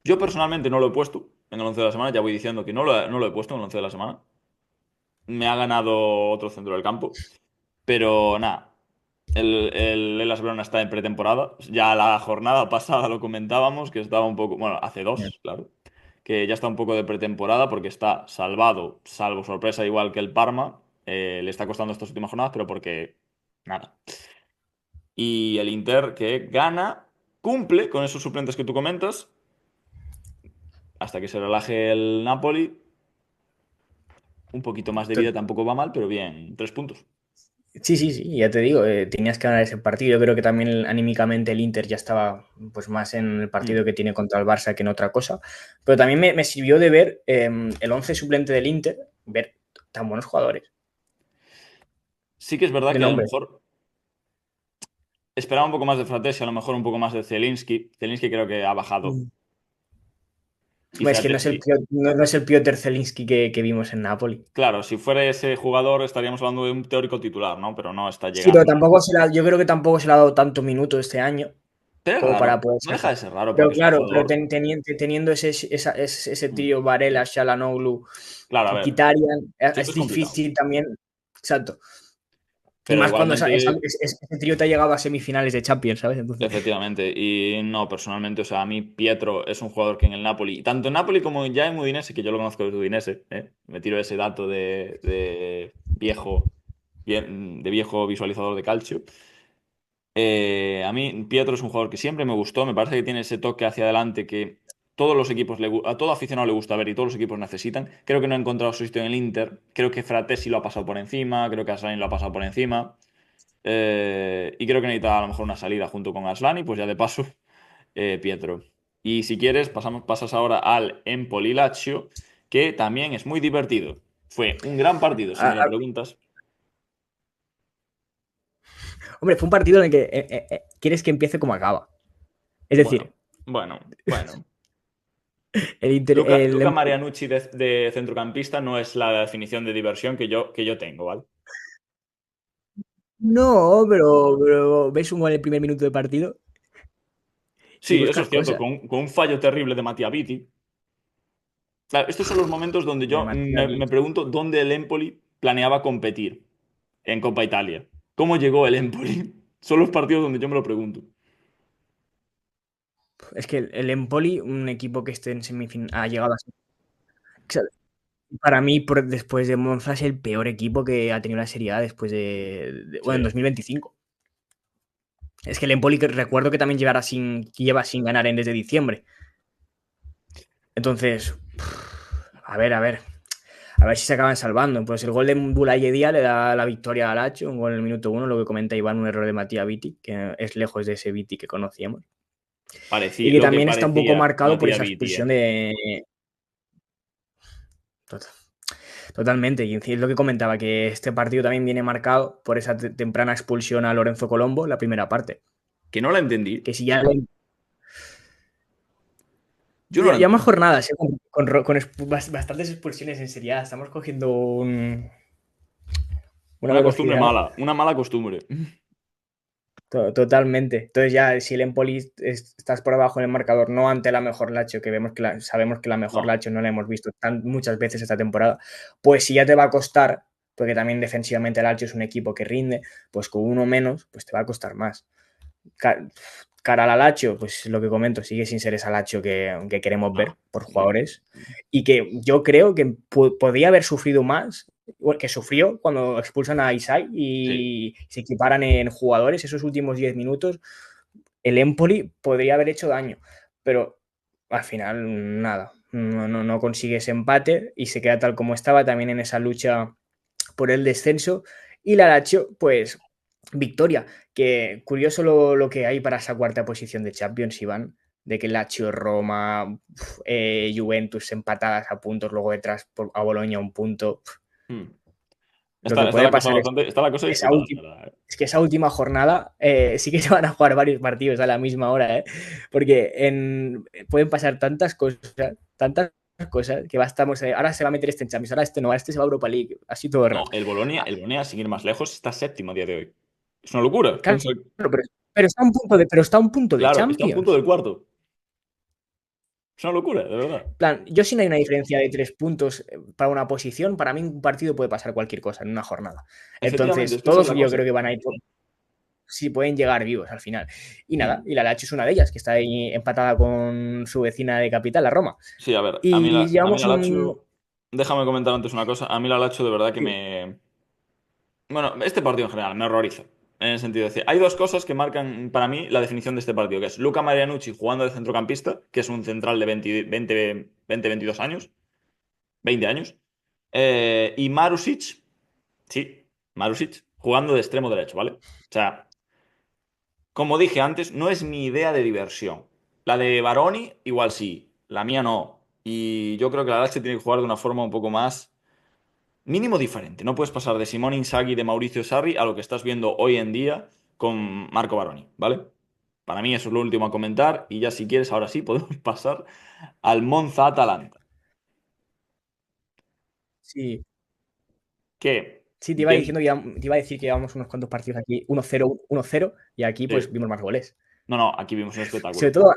Yo personalmente no lo he puesto en el 11 de la semana, ya voy diciendo que no lo he puesto en el 11 de la semana. Me ha ganado otro centro del campo. Pero nada, el Hellas Verona está en pretemporada. Ya la jornada pasada lo comentábamos, que estaba un poco, bueno, hace dos, claro, que ya está un poco de pretemporada porque está salvado, salvo sorpresa, igual que el Parma. Le está costando estas últimas jornadas, pero porque nada. Y el Inter que gana, cumple con esos suplentes que tú comentas, hasta que se relaje el Napoli. Un poquito más de vida tampoco va mal, pero bien, 3 puntos. Sí, sí, sí, ya te digo, tenías que ganar ese partido. Yo creo que también anímicamente el Inter ya estaba pues más en el partido Mm. que tiene contra el Barça que en otra cosa. Pero también me sirvió de ver el 11 suplente del Inter, ver tan buenos jugadores Sí que es verdad de que a lo nombre. mejor esperaba un poco más de Fratesi, a lo mejor un poco más de Zelinski. Zelinski creo que ha bajado. Mm. Y Es que no es el, Fratesi, No es el Piotr Zelinski que vimos en Napoli. claro, si fuera ese jugador estaríamos hablando de un teórico titular, ¿no? Pero no está Sí, pero llegando. yo creo que tampoco se le ha dado tanto minuto este año Pero es como para raro, poder no deja sacar. de ser raro Pero porque es un claro, jugador. teniendo ese Mm. trío Varela, Shalanoglu, Claro, a ver, Mkhitaryan, siempre es es complicado. difícil también. Exacto. Y Pero más cuando igualmente, ese trío te ha llegado a semifinales de Champions, ¿sabes? Entonces, efectivamente. Y no, personalmente, o sea, a mí Pietro es un jugador que en el Napoli, tanto en Napoli como ya en Udinese, que yo lo conozco desde Udinese, me tiro ese dato de viejo, de viejo visualizador de calcio. A mí Pietro es un jugador que siempre me gustó, me parece que tiene ese toque hacia adelante que todos los equipos, a todo aficionado le gusta ver y todos los equipos necesitan. Creo que no ha encontrado su sitio en el Inter, creo que Fratesi lo ha pasado por encima, creo que Aslani lo ha pasado por encima, y creo que necesita a lo mejor una salida junto con Aslani, pues ya de paso, Pietro. Y si quieres, pasas ahora al Empoli Lazio, que también es muy divertido. Fue un gran partido, si a- me lo a- preguntas. hombre, fue un partido en el que quieres que empiece como acaba. Es Bueno, decir, bueno, bueno. el Inter, Luca Marianucci de centrocampista no es la definición de diversión que yo tengo, ¿vale? no, pero ves un gol en el primer minuto de partido y Sí, eso buscas es cierto, cosas. con un fallo terrible de Mattia Vitti. Claro, estos son los momentos donde De yo Matías me pregunto dónde el Empoli planeaba competir en Copa Italia. ¿Cómo llegó el Empoli? Son los partidos donde yo me lo pregunto. Es que el Empoli, un equipo que esté en semifinal, ha llegado a para mí, después de Monza, es el peor equipo que ha tenido la Serie A después bueno, en Sí. 2025. Es que el Empoli que recuerdo que también lleva sin ganar desde diciembre. Entonces, a ver si se acaban salvando. Pues el gol de Boulaye Dia le da la victoria al Lazio, un gol en el minuto uno, lo que comenta Iván, un error de Matías Vitti, que es lejos de ese Vitti que conocíamos. Y que Lo que también está un poco parecía marcado por Mattia esa Vitti, expulsión ¿eh? de... Totalmente, y es lo que comentaba, que este partido también viene marcado por esa temprana expulsión a Lorenzo Colombo, la primera parte. Que no la entendí. Que si ya, Yo no la ya más entendí. jornadas, bastantes expulsiones en Serie A, estamos cogiendo una velocidad Una mala costumbre. totalmente. Entonces ya si el Empoli estás por abajo en el marcador, no ante la mejor Lazio, que sabemos que la mejor No, Lazio no la hemos visto muchas veces esta temporada, pues si ya te va a costar, porque también defensivamente el Lazio es un equipo que rinde, pues con uno menos, pues te va a costar más. cara al Lazio, pues lo que comento, sigue sin ser esa Lazio que queremos ver No, por no. jugadores y que yo creo que podía haber sufrido más, que sufrió cuando expulsan a Isai Sí. y se equiparan en jugadores esos últimos 10 minutos. El Empoli podría haber hecho daño, pero al final nada, no consigue ese empate y se queda tal como estaba también en esa lucha por el descenso. Y la Lazio, pues victoria, que curioso lo que hay para esa cuarta posición de Champions, Iván, de que Lazio, Roma, Juventus empatadas a puntos, luego detrás a Boloña un punto. Hmm. Lo que Está puede la cosa pasar es bastante, está la cosa esa disputada, la última, verdad, ¿eh? es que esa última jornada sí que se van a jugar varios partidos a la misma hora, ¿eh? Porque pueden pasar tantas cosas que estamos, ahora se va a meter este en Champions, ahora este no, ahora este se va a Europa League, así todo el No, rato. el Bolonia, sin ir más lejos, está séptimo a día de hoy. Es una locura. Claro, pero está a un punto de Claro, está a un punto Champions. del cuarto. Es una locura, de verdad. En plan, yo si no hay una diferencia de 3 puntos para una posición, para mí un partido puede pasar cualquier cosa en una jornada. Efectivamente, es Entonces, que esa es todos la yo cosa. creo que van a ir si pueden llegar vivos al final. Y nada, Hmm. y la Lazio es una de ellas, que está ahí empatada con su vecina de capital, la Roma. Sí, a ver, Y a mí llevamos la un... Lazio, déjame comentar antes una cosa. A mí la Lazio de verdad que Sí, me... Bueno, este partido en general me horroriza. En el sentido de decir, hay dos cosas que marcan para mí la definición de este partido, que es Luca Marianucci jugando de centrocampista, que es un central de 22 años, 20 años, y Marusic, sí, Marusic, jugando de extremo derecho, ¿vale? O sea, como dije antes, no es mi idea de diversión. La de Baroni, igual sí, la mía no. Y yo creo que la Lazio tiene que jugar de una forma un poco más mínimo diferente. No puedes pasar de Simone Inzaghi y de Mauricio Sarri a lo que estás viendo hoy en día con Marco Baroni, ¿vale? Para mí eso es lo último a comentar y ya si quieres, ahora sí, podemos pasar al Monza Atalanta. sí, Que, sí, te iba bien, diciendo te iba a decir que llevamos unos cuantos partidos aquí, 1-0, 1-0, y aquí pues sí. vimos más goles. No, no, aquí vimos un Sobre espectáculo. todo,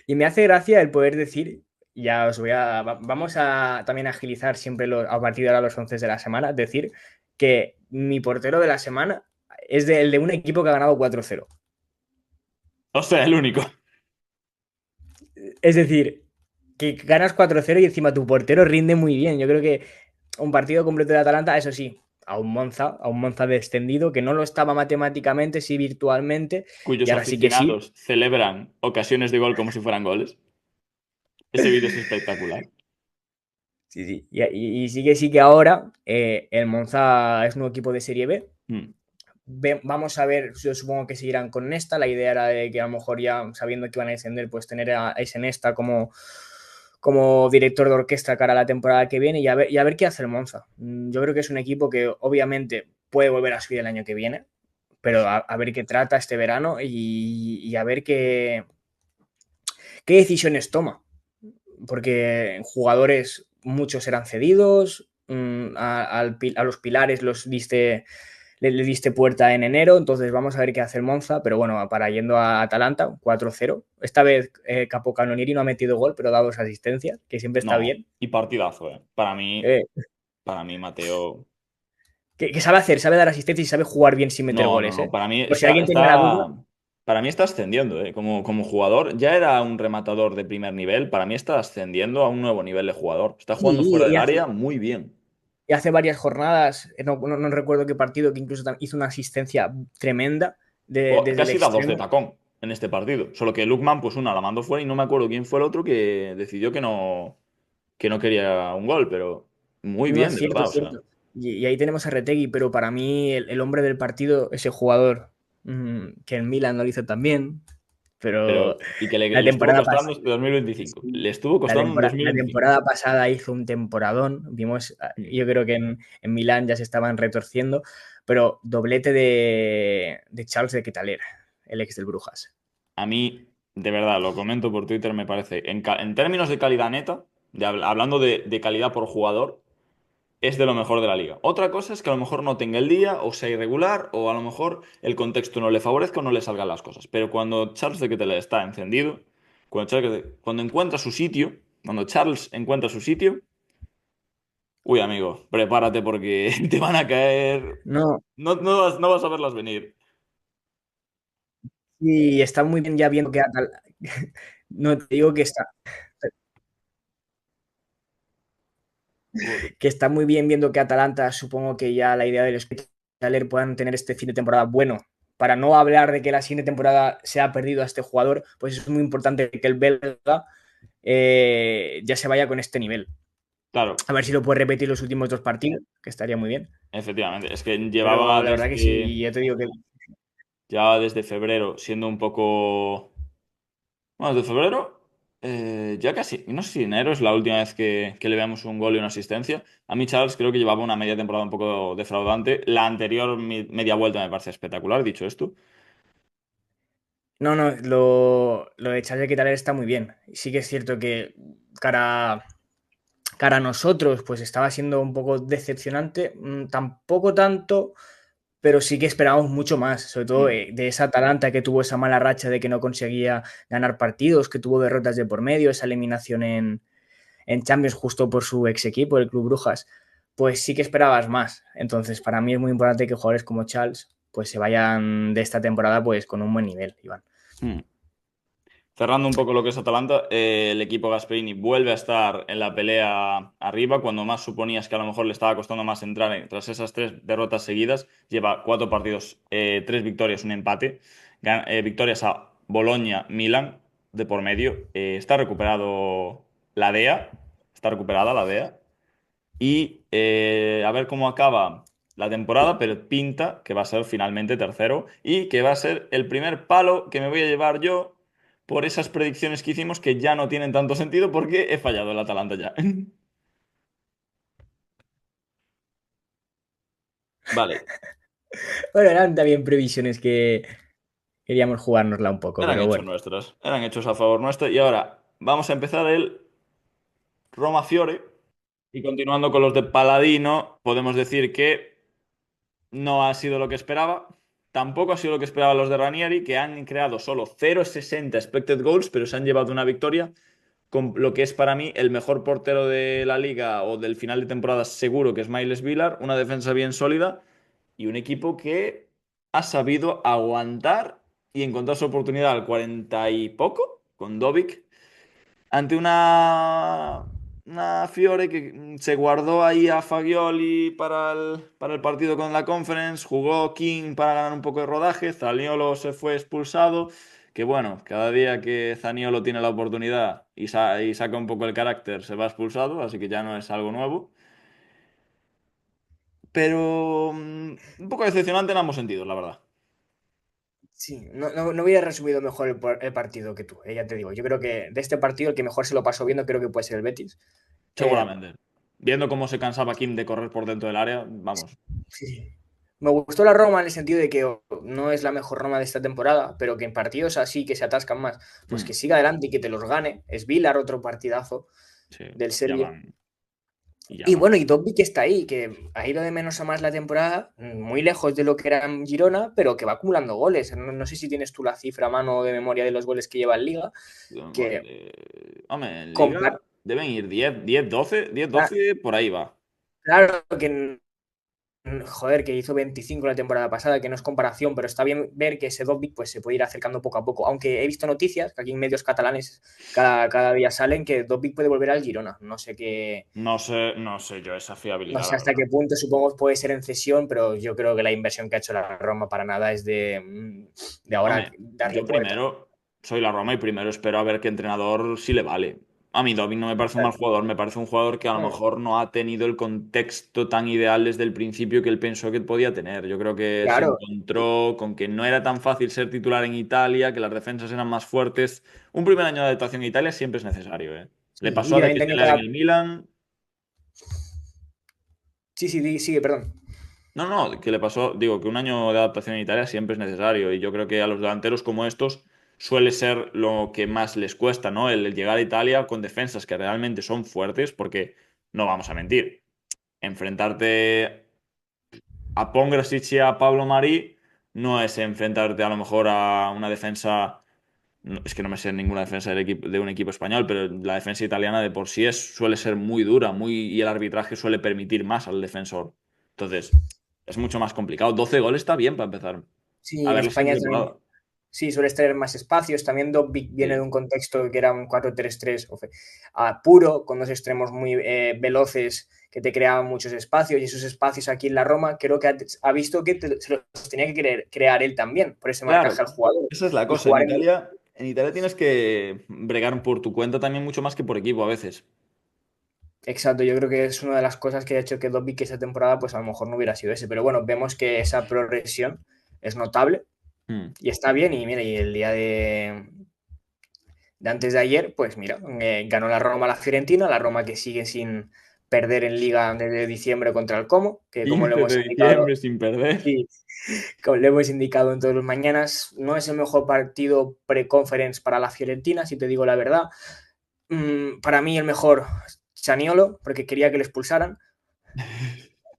y me hace gracia el poder decir, ya os voy a, vamos a también agilizar siempre a partir de ahora los 11 de la semana, decir que mi portero de la semana es el de un equipo que ha ganado 4-0. O sea, el único. Es decir, que ganas 4-0 y encima tu portero rinde muy bien. Yo creo que un partido completo de Atalanta, eso sí, a un Monza descendido, que no lo estaba matemáticamente, sí virtualmente, y Cuyos ahora sí que sí. aficionados celebran ocasiones de gol como si fueran goles. Ese vídeo es espectacular. Sí, sí. Y sí que ahora el Monza es un equipo de Serie B. Mm. Vamos a ver, yo supongo que seguirán con Nesta. La idea era de que a lo mejor ya sabiendo que iban a descender, pues tener a ese Nesta como director de orquesta cara a la temporada que viene y a ver qué hace el Monza. Yo creo que es un equipo que obviamente puede volver a subir el año que viene, pero a ver qué trata este verano y a ver qué decisiones toma. Porque jugadores, muchos eran cedidos, a los pilares le diste puerta en enero, entonces vamos a ver qué hace el Monza, pero bueno, para yendo a Atalanta, 4-0. Esta vez Capo Canonieri no ha metido gol, pero ha dado 2 asistencias, que siempre está No, bien. y partidazo, ¿eh? Eh, Para mí, Mateo. que sabe hacer, sabe dar asistencias y sabe jugar bien sin meter No, no, goles, no. ¿eh? Para mí Por si alguien tenía la duda. para mí está ascendiendo, ¿eh? Como jugador. Ya era un rematador de primer nivel. Para mí está ascendiendo a un nuevo nivel de jugador. Está jugando Sí, fuera del área muy bien. y hace varias jornadas, no recuerdo qué partido, que incluso hizo una asistencia tremenda desde el Casi da dos de extremo. tacón en este partido. Solo que Lukman, pues una la mandó fuera y no me acuerdo quién fue el otro que decidió que no quería un gol, pero muy No, bien, es de cierto, verdad. es O sea. cierto. Y ahí tenemos a Retegui, pero para mí el hombre del partido, ese jugador que en Milan no lo hizo tan bien, Pero, pero y que le, la le estuvo temporada costando pasada, este 2025. Le estuvo costando en la 2025. temporada pasada hizo un temporadón. Vimos, Mm. yo creo que en Milán ya se estaban retorciendo, pero doblete de Charles de Quetaler, el ex del Brujas. A mí, de verdad, lo comento por Twitter, me parece, en términos de calidad neta, hablando de calidad por jugador, es de lo mejor de la liga. Otra cosa es que a lo mejor no tenga el día, o sea irregular, o a lo mejor el contexto no le favorezca o no le salgan las cosas. Pero cuando Charles de Ketelaere está encendido, cuando encuentra su sitio, cuando Charles encuentra su sitio, uy, amigo, prepárate porque te van a caer. No, No vas a verlas venir. Y está muy bien ya viendo que no te digo que está muy bien viendo que Atalanta, supongo que ya la idea del Spitaler puedan tener este fin de temporada bueno. Para no hablar de que la siguiente temporada se ha perdido a este jugador, pues es muy importante que el belga ya se vaya con este nivel. Claro, A ver si lo puede repetir los últimos dos partidos, que estaría muy bien. efectivamente. Es que Pero la verdad que sí, ya te digo que llevaba desde febrero siendo un poco. Bueno, desde febrero, ya casi, no sé si enero es la última vez que le veamos un gol y una asistencia. A mí Charles creo que llevaba una media temporada un poco defraudante. La anterior media vuelta me parece espectacular, dicho esto. no, no, lo de Charles Quetaler está muy bien. Sí que es cierto que cara, cara a nosotros, pues estaba siendo un poco decepcionante. Tampoco tanto, pero sí que esperábamos mucho más, sobre todo Mm. de esa Atalanta que tuvo esa mala racha de que no conseguía ganar partidos, que tuvo derrotas de por medio, esa eliminación en Champions justo por su ex equipo, el Club Brujas, pues sí que esperabas más. Entonces, para mí es muy importante que jugadores como Charles pues se vayan de esta temporada pues con un buen nivel, Iván. Mm. Cerrando un poco lo que es Atalanta, el equipo Gasperini vuelve a estar en la pelea arriba, cuando más suponías que a lo mejor le estaba costando más entrar tras esas tres derrotas seguidas. Lleva cuatro partidos, tres victorias, un empate. Victorias a Boloña, Milan, de por medio. Está recuperado la DEA, está recuperada la DEA. Y a ver cómo acaba la temporada, pero pinta que va a ser finalmente tercero y que va a ser el primer palo que me voy a llevar yo por esas predicciones que hicimos que ya no tienen tanto sentido porque he fallado el Atalanta ya. Vale, Bueno, eran también previsiones que queríamos jugárnosla un poco, eran pero hechos bueno. nuestros, eran hechos a favor nuestro y ahora vamos a empezar el Roma Fiore y continuando con los de Paladino, podemos decir que no ha sido lo que esperaba. Tampoco ha sido lo que esperaban los de Ranieri, que han creado solo 0,60 expected goals, pero se han llevado una victoria con lo que es para mí el mejor portero de la liga o del final de temporada seguro, que es Miles Villar, una defensa bien sólida y un equipo que ha sabido aguantar y encontrar su oportunidad al 40 y poco con Dovic ante una Fiore que se guardó ahí a Fagioli para el partido con la Conference, jugó King para ganar un poco de rodaje, Zaniolo se fue expulsado, que bueno, cada día que Zaniolo tiene la oportunidad y saca un poco el carácter se va expulsado, así que ya no es algo nuevo. Pero un poco decepcionante en ambos sentidos, la verdad. Sí, no hubiera resumido mejor el partido que tú, ya te digo. Yo creo que de este partido el que mejor se lo pasó viendo creo que puede ser el Betis. Eh, Seguramente. Viendo cómo se cansaba Kim de correr por dentro del área, vamos. sí. Me gustó la Roma en el sentido de que no es la mejor Roma de esta temporada, pero que en partidos así que se atascan más, pues Hmm, que siga adelante y que te los gane. Es Vilar otro partidazo sí, del ya Serbia. van. Y ya Y van. bueno, y Dobbik está ahí, que ha ido de menos a más la temporada, muy lejos de lo que era en Girona, pero que va acumulando goles. No sé si tienes tú la cifra a mano de memoria de los goles que lleva en Liga, que Hombre, en Liga compar deben ir 10 12 por ahí va. claro que joder, que hizo 25 la temporada pasada, que no es comparación, pero está bien ver que ese Dobbik pues, se puede ir acercando poco a poco. Aunque he visto noticias, que aquí en medios catalanes cada día salen, que Dobbik puede volver al Girona. No sé yo esa No fiabilidad, sé la hasta verdad. qué punto, supongo puede ser en cesión, pero yo creo que la inversión que ha hecho la Roma para nada es de ahora Hombre, darle yo vuelta. primero soy la Roma y primero espero a ver qué entrenador sí le vale. A mí Dobbin no me parece un mal Claro. jugador, me parece un jugador que a lo No, mejor no ha tenido el contexto tan ideal desde el principio que él pensó que podía tener. Yo creo que se claro, encontró con que no era tan fácil ser titular en Italia, que las defensas eran más fuertes. Un primer año de adaptación en Italia siempre es necesario, ¿eh? Le sí, y pasó a que De también tenía que Ketelaere en el Milan. Sí, sí, sigue, perdón. No, no, que le pasó, digo, que un año de adaptación en Italia siempre es necesario y yo creo que a los delanteros como estos suele ser lo que más les cuesta, ¿no? El llegar a Italia con defensas que realmente son fuertes, porque no vamos a mentir, enfrentarte a Pongrasic y a Pablo Marí no es enfrentarte a lo mejor a una defensa, es que no me sé ninguna defensa de un equipo español, pero la defensa italiana de por sí suele ser muy dura, y el arbitraje suele permitir más al defensor. Entonces, es mucho más complicado. 12 goles está bien para empezar Sí, a en ver la siguiente España también. temporada. Sí, suele tener más espacios. También Dobbik viene de Sí. un contexto que era un 4-3-3 puro, con dos extremos muy veloces que te creaban muchos espacios. Y esos espacios aquí en la Roma creo que ha visto que se los tenía que crear él también, por ese marcaje Claro, al jugador. esa es la Y cosa. En jugar en... Italia, en Italia tienes que bregar por tu cuenta también mucho más que por equipo a veces. Exacto, yo creo que es una de las cosas que ha hecho que Dobbik esta temporada, pues a lo mejor no hubiera sido ese. Pero bueno, vemos que esa progresión es notable Hmm. y está bien. Y mira, y el día de antes de ayer, pues mira, ganó la Roma a la Fiorentina, la Roma que sigue sin perder en Liga desde diciembre contra el Como, que como le 15 hemos de indicado, diciembre sin perder. sí, como le hemos indicado en todos los mañanas, no es el mejor partido pre-conference para la Fiorentina, si te digo la verdad. Para mí el mejor Zaniolo, porque quería que le expulsaran,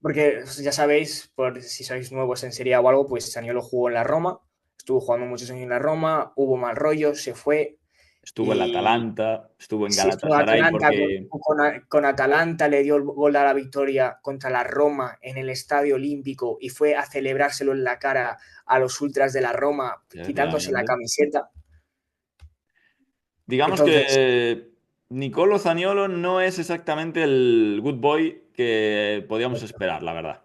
porque ya sabéis, por si sois nuevos en Serie A o algo, pues Zaniolo jugó en la Roma, estuvo jugando muchos años en la Roma, hubo mal rollo, se fue. Estuvo en la Y Atalanta, estuvo en sí, estuvo en Galatasaray Atalanta, porque... con Atalanta le dio el gol a la victoria contra la Roma en el Estadio Olímpico y fue a celebrárselo en la cara a los ultras de la Roma, quitándose la Efectivamente. camiseta. Digamos Entonces, que Nicolo Zaniolo no es exactamente el good boy que podíamos esperar, la verdad.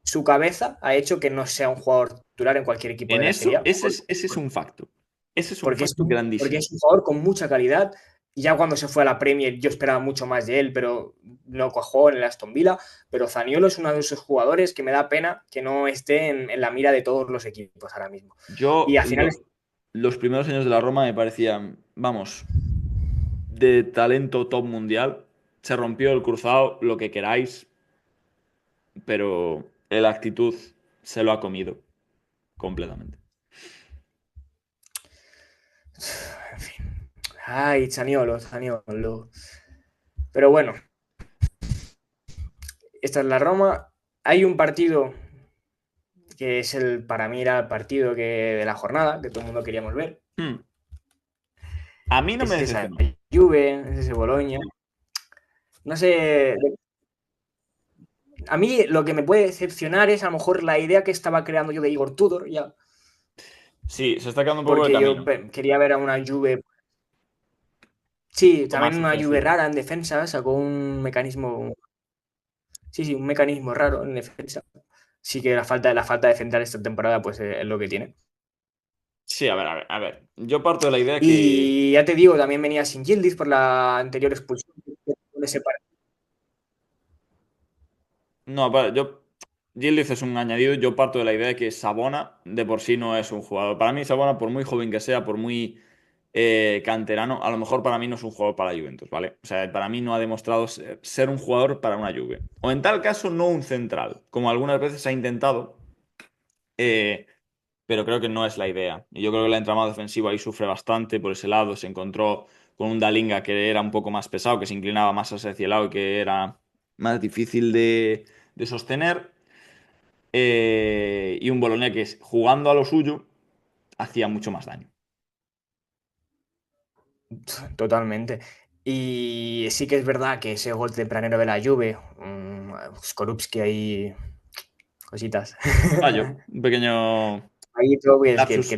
su cabeza ha hecho que no sea un jugador titular en cualquier equipo En de la Serie eso, A, ese es un facto. Ese es un facto porque grandísimo. es un jugador con mucha calidad. Ya cuando se fue a la Premier yo esperaba mucho más de él, pero no cuajó en el Aston Villa. Pero Zaniolo es uno de esos jugadores que me da pena que no esté en la mira de todos los equipos ahora mismo. Y Yo, al final los primeros años de la Roma me parecían, vamos, de talento top mundial. Se rompió el cruzado, lo que queráis, pero la actitud se lo ha comido completamente. en fin. Ay, Zaniolo, Zaniolo. Pero bueno, esta es la Roma. Hay un partido que es para mí era el partido de la jornada, que todo el mundo queríamos ver. Hmm. A mí no me Es esa decepcionó. Juve, es ese Boloña. No sé, a mí lo que me puede decepcionar es a lo mejor la idea que estaba creando yo de Igor Tudor, ya, Sí, se está quedando un poco de porque yo camino. quería ver a una Juve, sí, O también más una Juve ofensiva. rara en defensa, sacó un mecanismo, sí, sí, un mecanismo raro en defensa. Sí que la falta de central esta temporada pues es lo que tiene. Sí, a ver, a ver, a ver. Yo parto de la idea que... Y ya te digo, también venía sin Yildiz por la anterior expulsión de ese partido. No, para, yo... Yildiz es un añadido. Yo parto de la idea de que Sabona de por sí no es un jugador. Para mí, Sabona, por muy joven que sea, por muy canterano, a lo mejor para mí no es un jugador para la Juventus, ¿vale? O sea, para mí no ha demostrado ser un jugador para una Juve. O en tal caso, no un central, como algunas veces ha intentado. eh, pero creo que no es la idea. Y yo creo que el entramado defensivo ahí sufre bastante por ese lado. Se encontró con un Dalinga que era un poco más pesado, que se inclinaba más hacia el lado y que era más difícil de sostener. Y un Bolonia que jugando a lo suyo hacía mucho más daño. Totalmente. Y sí que es verdad que ese gol tempranero de la Juve, Skorupski ahí, cositas. Fallo, un pequeño Ahí todo es que lapsus.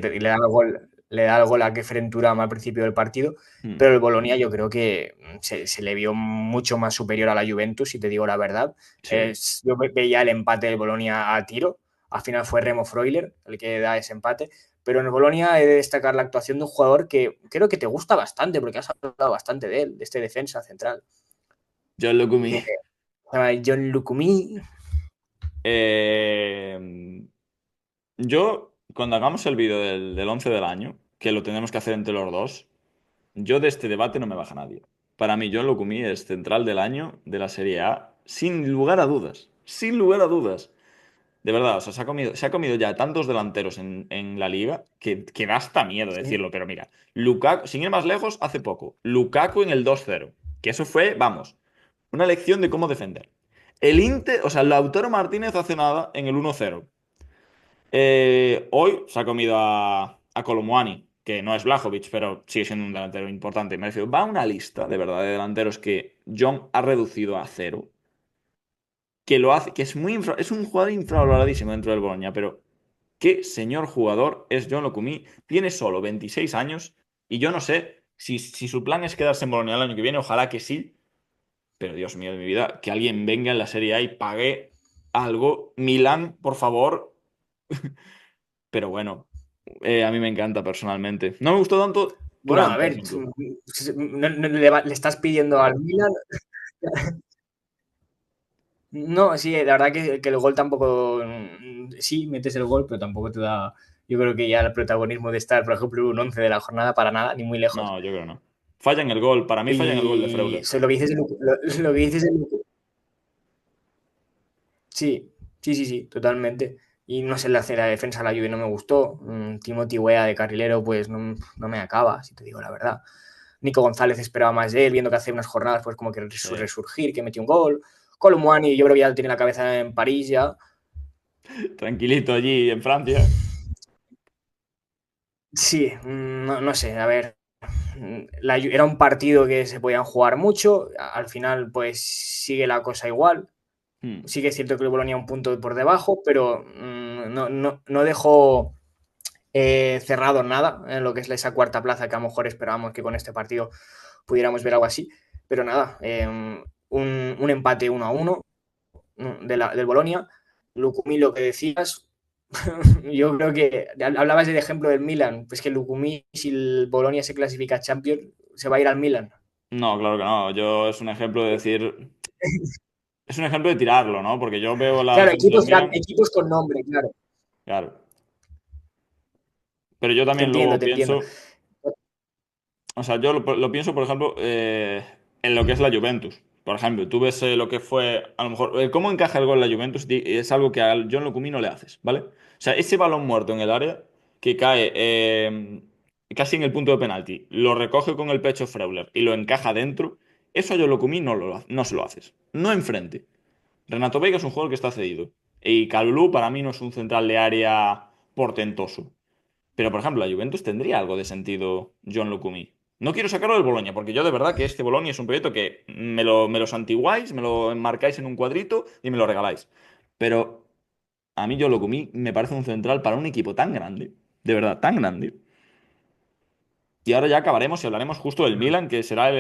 le da el gol a Kefren Turam al principio del partido, Hmm, pero el Bolonia yo creo que se le vio mucho más superior a la Juventus, si te digo la verdad. sí. Yo veía el empate del Bolonia a tiro, al final fue Remo Freuler el que da ese empate, pero en el Bolonia he de destacar la actuación de un jugador que creo que te gusta bastante, porque has hablado bastante de él, de este defensa central, Yo lo comí. que se llama John Lukumi. Eh, yo, cuando hagamos el vídeo del 11 del año, que lo tenemos que hacer entre los dos, yo de este debate no me baja nadie. Para mí, John Lukumi es central del año de la Serie A, sin lugar a dudas. Sin lugar a dudas. De verdad, o sea, se ha comido ya tantos delanteros en la liga que da hasta miedo Sí, decirlo. Pero mira, Lukaku, sin ir más lejos, hace poco, Lukaku en el 2-0. Que eso fue, vamos, una lección de cómo defender. El Inter, o sea, Lautaro Martínez hace nada en el 1-0. Hoy se ha comido a Colomwani, que no es Blajovic, pero sigue siendo un delantero importante. Me refiero, va una lista de verdad de delanteros que John ha reducido a cero, que lo hace, que es un jugador infravaloradísimo dentro del Bologna, pero qué señor jugador es John Locumí. Tiene solo 26 años y yo no sé si su plan es quedarse en Bolonia el año que viene, ojalá que sí, pero Dios mío de mi vida, que alguien venga en la Serie A y pague algo. Milan, por favor. Pero bueno, a mí me encanta personalmente. No me gustó tanto Bueno, Turán, a por ver, ejemplo. le estás pidiendo al Milan. No, sí, la verdad que el gol tampoco. Sí, metes el gol, pero tampoco te da. Yo creo que ya el protagonismo de estar, por ejemplo, un 11 de la jornada para nada, ni muy lejos. No, yo creo que no. Falla en el gol. Para mí falla en el gol de Y Freuler. lo que dices, lo que dices, sí, sí, sí, sí, totalmente. Y no sé, la defensa de la Juve no me gustó. Timothy Weah de carrilero, pues no me acaba, si te digo la verdad. Nico González esperaba más de él, viendo que hace unas jornadas, pues como que Sí. resurgir, que metió un gol. Colomwani, yo creo que ya tiene la cabeza en París ya. Tranquilito allí en Francia. Sí, no sé, a ver. Era un partido que se podían jugar mucho. Al final, pues sigue la cosa igual. Hmm. Sí que es cierto que el Bolonia un punto por debajo, pero no dejó cerrado nada en lo que es esa cuarta plaza que a lo mejor esperábamos que con este partido pudiéramos ver algo así. Pero nada, un empate 1-1 del Bolonia. Lukumi, lo que decías, yo creo que hablabas del ejemplo del Milan, pues que Lukumi, si el Bolonia se clasifica a Champions, se va a ir al Milan. No, claro que no. Yo es un ejemplo de decir. Es un ejemplo de tirarlo, ¿no? Porque yo veo la Claro, defensa del Milan. equipos con nombre, claro. Claro. Pero yo Te también entiendo, luego te entiendo. pienso. O sea, yo lo pienso, por ejemplo, en lo que es la Juventus. Por ejemplo, tú ves lo que fue, a lo mejor, cómo encaja el gol la Juventus, es algo que a John Locumí no le haces, ¿vale? O sea, ese balón muerto en el área que cae casi en el punto de penalti, lo recoge con el pecho Freuler y lo encaja dentro, eso a John Locumí no se lo haces. No enfrente. Renato Veiga es un jugador que está cedido. Y Kalulu para mí no es un central de área portentoso. Pero, por ejemplo, la Juventus tendría algo de sentido John Locumí. No quiero sacarlo del Boloña, porque yo de verdad que este Boloña es un proyecto que me lo santiguáis, me lo enmarcáis en un cuadrito y me lo regaláis. Pero a mí John Locumí me parece un central para un equipo tan grande, de verdad, tan grande. Y ahora ya acabaremos y hablaremos justo del Milan, que será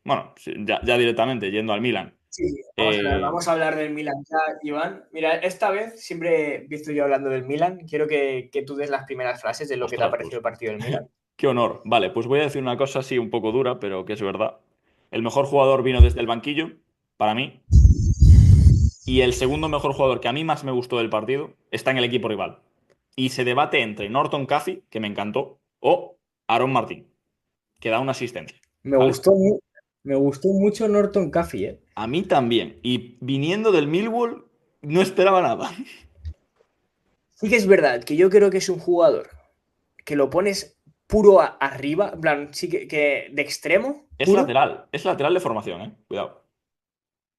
bueno, sí, ya directamente yendo al Milan. Sí, Eh, vamos a hablar del Milan ya, Iván. Mira, esta vez siempre empiezo yo hablando del Milan. Quiero que tú des las primeras frases de lo que te ha Ostras, parecido pues el partido del Milan. qué honor. Vale, pues voy a decir una cosa así un poco dura, pero que es verdad. El mejor jugador vino desde el banquillo, para mí. Y el segundo mejor jugador que a mí más me gustó del partido está en el equipo rival. Y se debate entre Norton Caffey, que me encantó, o Aaron Martín, que da una asistencia. Me ¿Vale? gustó, me gustó mucho Norton Caffey, ¿eh? A mí también. Y viniendo del Millwall, no esperaba nada. Sí que es verdad que yo creo que es un jugador que lo pones puro arriba, en plan, sí que de extremo, puro, Es lateral de formación, ¿eh? Cuidado.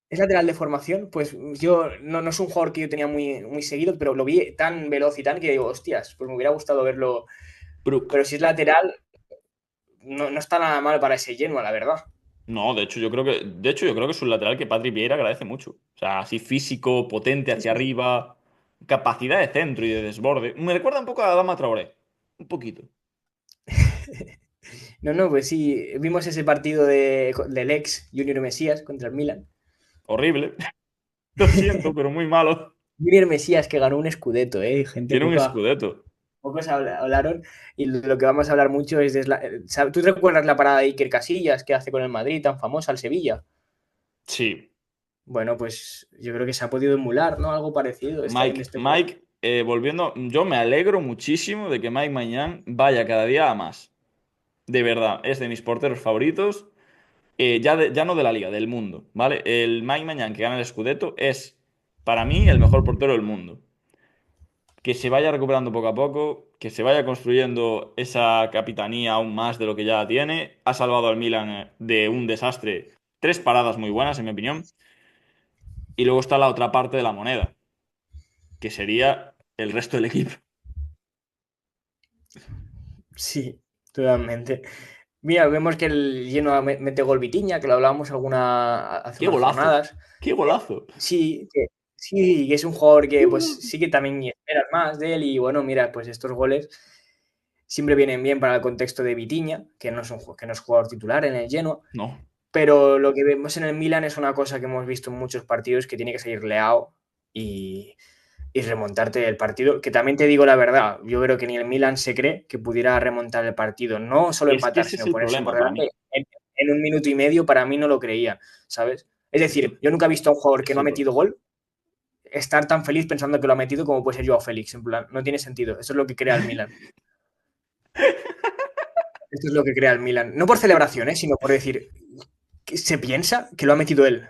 es lateral de formación, pues yo no es un jugador que yo tenía muy seguido, pero lo vi tan veloz y tan que digo, hostias, pues me hubiera gustado verlo, Brook. pero si es lateral, no está nada mal para ese Genoa, la verdad. No, de hecho, yo creo que es un lateral que Patrick Vieira agradece mucho. O sea, así físico, potente Sí, hacia sí. arriba, capacidad de centro y de desborde. Me recuerda un poco a Adama Traoré. Un poquito. No, pues sí, vimos ese partido del ex Junior Mesías contra el Milan. Horrible. Lo siento, pero muy malo. Junior Mesías que ganó un Scudetto, gente Tiene un poca, Scudetto. pocos hablaron y lo que vamos a hablar mucho es ¿tú te recuerdas la parada de Iker Casillas que hace con el Madrid tan famosa al Sevilla? Sí. Bueno, pues yo creo que se ha podido emular, ¿no? Algo parecido en Mike, este juego. Mike, volviendo, yo me alegro muchísimo de que Mike Mañán vaya cada día a más. De verdad, es de mis porteros favoritos. Ya no de la liga, del mundo, ¿vale? El Mike Mañán que gana el Scudetto es, para mí, el mejor portero del mundo. Que se vaya recuperando poco a poco, que se vaya construyendo esa capitanía aún más de lo que ya tiene. Ha salvado al Milan de un desastre. Tres paradas muy buenas, en mi opinión. Y luego está la otra parte de la moneda, que sería el resto del equipo. Sí, totalmente. Mira, vemos que el Genoa mete gol Vitinha, que lo hablábamos hace ¡Qué unas golazo! jornadas. ¡Qué golazo! Sí, Sí, es un jugador que pues sí que también esperas más de él y bueno, mira, pues estos goles siempre vienen bien para el contexto de Vitinha, que no es, que no es jugador titular en el Genoa, No. pero lo que vemos en el Milan es una cosa que hemos visto en muchos partidos, que tiene que salir Leao y, y remontarte el partido, que también te digo la verdad, yo creo que ni el Milan se cree que pudiera remontar el partido, no solo Es que empatar, ese es sino el ponerse por problema para mí. delante en un minuto y medio, para mí no lo creía, ¿sabes? Es decir, yo nunca he visto a un jugador Ese que es no ha el problema. metido gol estar tan feliz pensando que lo ha metido como puede ser Joao Félix. En plan, no tiene sentido. Eso es lo que crea el Milan. Esto es lo que crea el Milan. No por celebración, sino por decir que se piensa que lo ha metido él.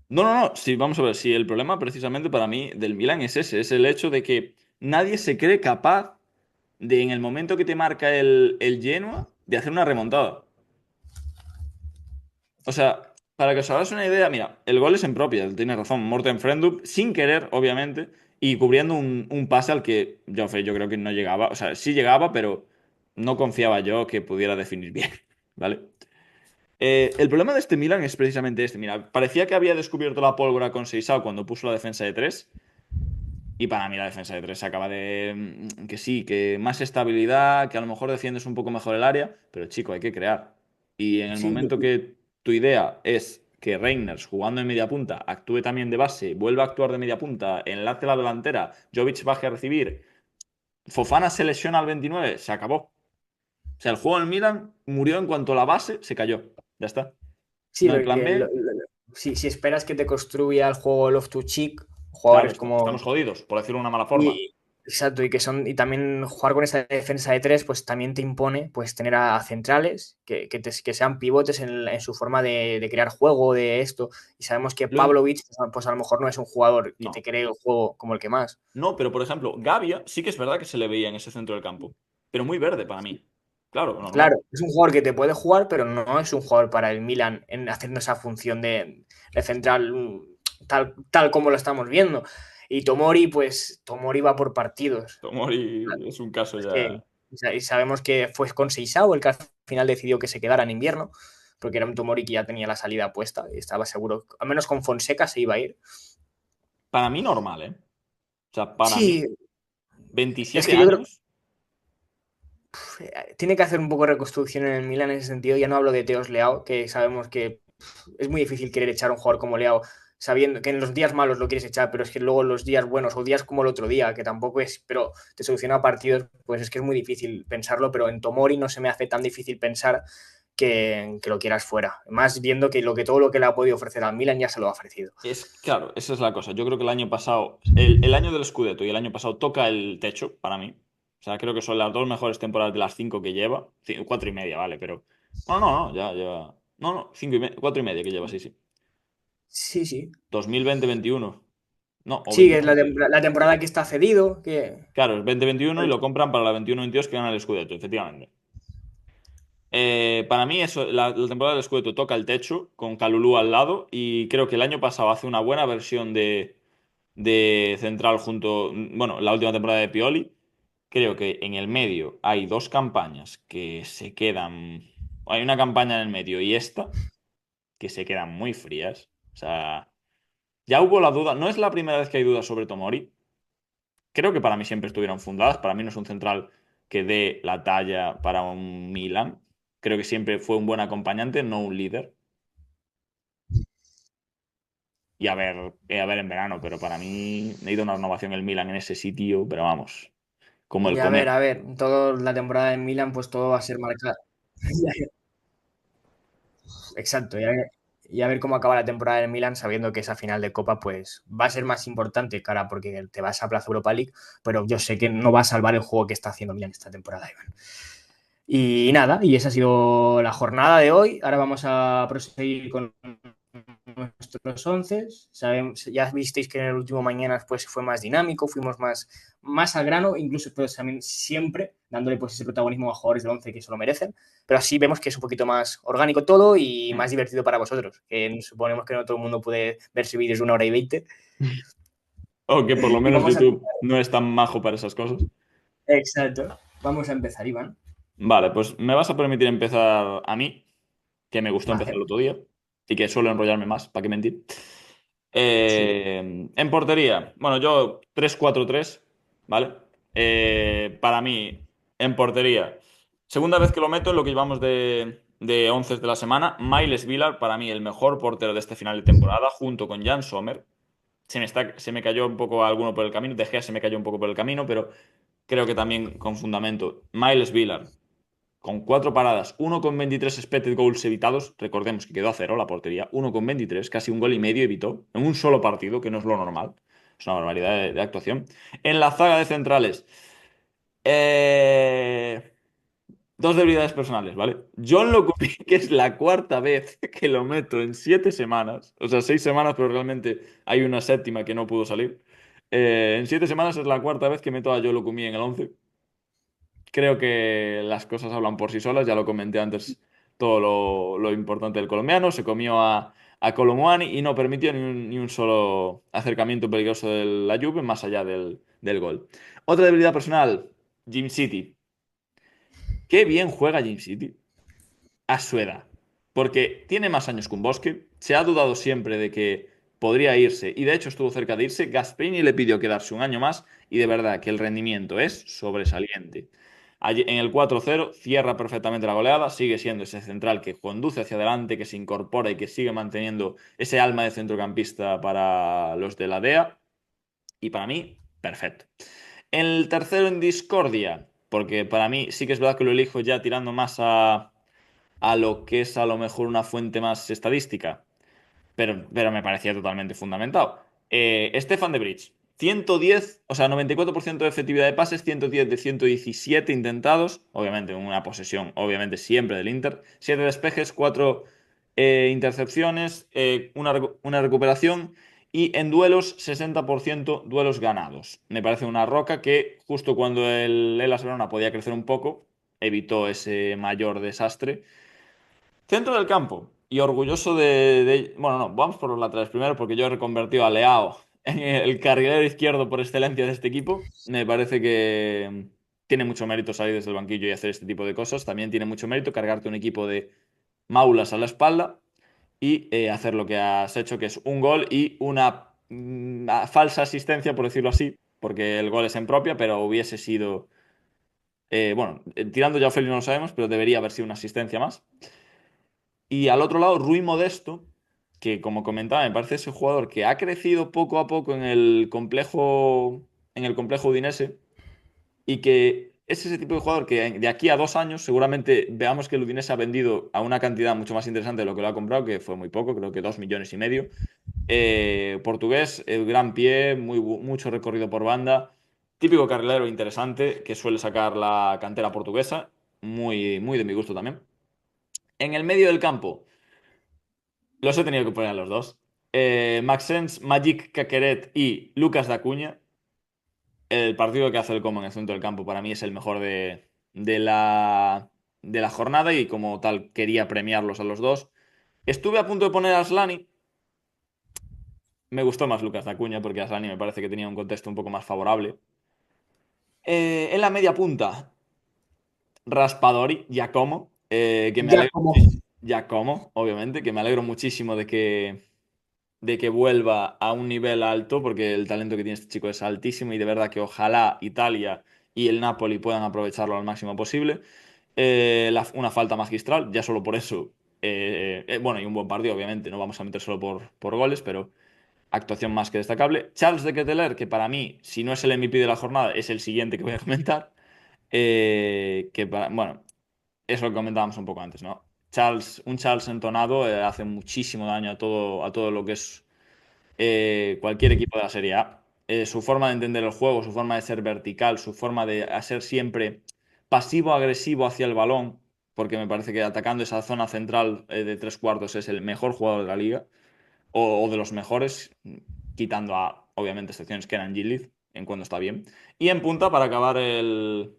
No, no, no. Sí, vamos a ver. Sí, el problema precisamente para mí del Milan es ese. Es el hecho de que nadie se cree capaz de, en el momento que te marca el Genoa, de hacer una remontada. O sea, para que os hagáis una idea, mira, el gol es en propia, tienes razón, Morten Friendly, sin querer, obviamente, y cubriendo un pase al que yo creo que no llegaba. O sea, sí llegaba, pero no confiaba yo que pudiera definir bien, ¿vale? El problema de este Milan es precisamente este. Mira, parecía que había descubierto la pólvora con Seisao cuando puso la defensa de tres. Y para mí la defensa de tres acaba de... que sí, que más estabilidad, que a lo mejor defiendes un poco mejor el área, pero chico, hay que crear. Y en el Sí, momento que tu idea es que Reinders, jugando en media punta, actúe también de base, vuelva a actuar de media punta, enlace la delantera, Jovic baje a recibir, Fofana se lesiona al 29, se acabó. O sea, el juego del Milan murió en cuanto la base se cayó. Ya está. sí, No hay plan porque B. si esperas que te construya el juego Loftus-Cheek, Claro, jugadores como estamos jodidos, por decirlo de una mala forma. y, exacto, y que son, y también jugar con esa defensa de tres, pues también te impone pues tener a centrales que sean pivotes en su forma de crear juego, de esto. Y sabemos que Lo in- Pavlovic, pues a lo mejor no es un jugador que te No. cree el juego como el que más. No, pero por ejemplo, Gavia sí que es verdad que se le veía en ese centro del campo, pero muy verde para mí. Claro, normal. Claro, es un jugador que te puede jugar, pero no es un jugador para el Milan en haciendo esa función de central tal como lo estamos viendo. Y Tomori, pues Tomori va por partidos. Tomori es un caso Es ya. que, y sabemos que fue con Seisao el que al final decidió que se quedara en invierno, porque era un Tomori que ya tenía la salida puesta y estaba seguro, al menos con Fonseca se iba a ir. Para mí normal, ¿eh? O sea, para mí, Sí, es 27 que yo creo años. que tiene que hacer un poco de reconstrucción en el Milan en ese sentido. Ya no hablo de Teos Leao, que sabemos que es muy difícil querer echar a un jugador como Leao sabiendo que en los días malos lo quieres echar, pero es que luego en los días buenos o días como el otro día, que tampoco es, pero te soluciona partidos, pues es que es muy difícil pensarlo, pero en Tomori no se me hace tan difícil pensar que lo quieras fuera. Más viendo que, todo lo que le ha podido ofrecer al Milan ya se lo ha ofrecido. Es claro, esa es la cosa. Yo creo que el año pasado, el año del Scudetto y el año pasado toca el techo para mí. O sea, creo que son las dos mejores temporadas de las cinco que lleva. Cuatro y media, vale, pero. No, no, no, ya lleva. No, no, cinco y media, cuatro y media que lleva, sí, sí. Sí, sí. 2020-21. No, o Sí, que es 21-22. la temporada que está cedido, que... Claro, es 2021 y lo compran para la 21-22 que gana el Scudetto, efectivamente. Para mí eso, la temporada del Scudetto toca el techo con Kalulu al lado y creo que el año pasado hace una buena versión de central junto, bueno, la última temporada de Pioli. Creo que en el medio hay dos campañas que se quedan, hay una campaña en el medio y esta que se quedan muy frías. O sea, ya hubo la duda, no es la primera vez que hay dudas sobre Tomori. Creo que para mí siempre estuvieron fundadas. Para mí no es un central que dé la talla para un Milan. Creo que siempre fue un buen acompañante, no un líder. Y a ver en verano, pero para mí he ido una renovación el Milan en ese sitio, pero vamos, como el Y comer. a ver, toda la temporada en Milan, pues todo va a ser marcado. Exacto, y a ver cómo acaba la temporada del Milan, sabiendo que esa final de Copa pues va a ser más importante, cara, porque te vas a Plaza Europa League, pero yo sé que no va a salvar el juego que está haciendo Milan esta temporada, Iván. Y nada, y esa ha sido la jornada de hoy. Ahora vamos a proseguir con nuestros once. Ya visteis que en el último mañana pues, fue más dinámico, fuimos más al grano, incluso pues, también siempre dándole pues, ese protagonismo a jugadores del once que se lo merecen. Pero así vemos que es un poquito más orgánico todo y más divertido para vosotros, que suponemos que no todo el mundo puede verse vídeos de 1 hora y 20. O que por lo Y menos vamos a YouTube empezar. no es tan majo para esas cosas. Exacto. Vamos a empezar, Iván. Vale, pues me vas a permitir empezar a mí, que me gustó empezar Vale. el otro día y que suelo enrollarme más, ¿para qué mentir? Sí. En portería, bueno, yo 3-4-3, ¿vale? Para mí, en portería, segunda vez que lo meto en lo que llevamos de 11 de la semana, Miles Vilar, para mí el mejor portero de este final de temporada, junto con Jan Sommer. Se me cayó un poco alguno por el camino, De Gea se me cayó un poco por el camino, pero creo que también con fundamento. Miles Vilar, con 4 paradas, 1,23 expected goals evitados. Recordemos que quedó a cero la portería. 1,23, casi un gol y medio evitó en un solo partido, que no es lo normal. Es una barbaridad de actuación. En la zaga de centrales, eh, dos debilidades personales, ¿vale? John Locumí, que es la cuarta vez que lo meto en 7 semanas. O sea, 6 semanas, pero realmente hay una séptima que no pudo salir. En 7 semanas es la cuarta vez que meto a John Locumí en el 11. Creo que las cosas hablan por sí solas, ya lo comenté antes, todo lo importante del colombiano. Se comió a Colomwani y no permitió ni un solo acercamiento peligroso de la Juve más allá del gol. Otra debilidad personal, Jim City. Qué bien juega Jim City a su edad, porque tiene más años que un Bosque, se ha dudado siempre de que podría irse y de hecho estuvo cerca de irse. Gasperini le pidió quedarse un año más y de verdad que el rendimiento es sobresaliente. En el 4-0 cierra perfectamente la goleada, sigue siendo ese central que conduce hacia adelante, que se incorpora y que sigue manteniendo ese alma de centrocampista para los de la DEA y para mí, perfecto. El tercero en discordia, porque para mí sí que es verdad que lo elijo ya tirando más a lo que es a lo mejor una fuente más estadística, pero me parecía totalmente fundamentado. Stefan de Vrij, 110, o sea, 94% de efectividad de pases, 110 de 117 intentados, obviamente una posesión, obviamente siempre del Inter, 7 despejes, 4 intercepciones, una recuperación y en duelos 60% duelos ganados. Me parece una roca que justo cuando el Hellas Verona podía crecer un poco, evitó ese mayor desastre. Centro del campo. Y orgulloso Bueno, no, vamos por los laterales primero porque yo he reconvertido a Leao en el carrilero izquierdo por excelencia de este equipo. Me parece que tiene mucho mérito salir desde el banquillo y hacer este tipo de cosas. También tiene mucho mérito cargarte un equipo de maulas a la espalda y hacer lo que has hecho, que es un gol y una falsa asistencia, por decirlo así, porque el gol es en propia, pero hubiese sido... bueno, tirando ya a Feli no lo sabemos, pero debería haber sido una asistencia más. Y al otro lado, Rui Modesto, que como comentaba, me parece ese jugador que ha crecido poco a poco en el complejo udinese y que es ese tipo de jugador que de aquí a 2 años seguramente veamos que el Udinese ha vendido a una cantidad mucho más interesante de lo que lo ha comprado, que fue muy poco, creo que 2,5 millones. Portugués, el gran pie, mucho recorrido por banda, típico carrilero interesante que suele sacar la cantera portuguesa, muy, muy de mi gusto también. En el medio del campo. Los he tenido que poner a los dos. Maxence, Magic Caqueret y Lucas Dacuña. El partido que hace el Como en el centro del campo para mí es el mejor de la jornada y como tal quería premiarlos a los dos. Estuve a punto de poner a Aslani. Me gustó más Lucas Dacuña porque Aslani me parece que tenía un contexto un poco más favorable. En la media punta, Raspadori, Giacomo, que me Ya alegro como. muchísimo. Giacomo, obviamente, que me alegro muchísimo de que vuelva a un nivel alto, porque el talento que tiene este chico es altísimo y de verdad que ojalá Italia y el Napoli puedan aprovecharlo al máximo posible. Una falta magistral, ya solo por eso. Bueno, y un buen partido, obviamente, no vamos a meter solo por goles, pero actuación más que destacable. Charles de Ketelaere, que para mí, si no es el MVP de la jornada, es el siguiente que voy a comentar. Bueno, es lo que comentábamos un poco antes, ¿no? Un Charles entonado hace muchísimo daño a todo lo que es cualquier equipo de la Serie A. Su forma de entender el juego, su forma de ser vertical, su forma de ser siempre pasivo-agresivo hacia el balón, porque me parece que atacando esa zona central de 3 cuartos es el mejor jugador de la liga, o de los mejores, quitando a, obviamente, excepciones que eran Gilliz, en cuando está bien. Y en punta, para acabar el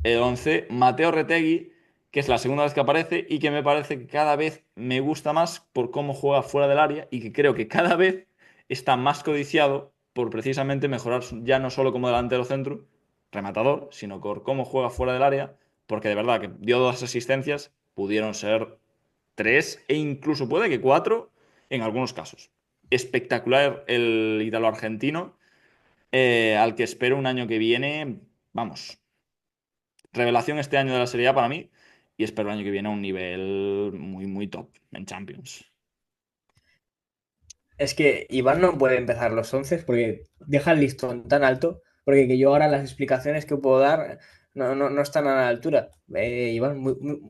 11, Mateo Retegui, que es la segunda vez que aparece y que me parece que cada vez me gusta más por cómo juega fuera del área y que creo que cada vez está más codiciado por precisamente mejorar ya no solo como delantero centro, rematador, sino por cómo juega fuera del área, porque de verdad que dio 2 asistencias, pudieron ser 3 e incluso puede que 4 en algunos casos. espectacular el ítalo-argentino, al que espero un año que viene, vamos, revelación este año de la Serie A para mí, y espero el año que viene a un nivel muy, muy top en Champions. Es que Iván no puede empezar los 11 porque deja el listón tan alto, porque que yo ahora las explicaciones que puedo dar no están a la altura. Iván,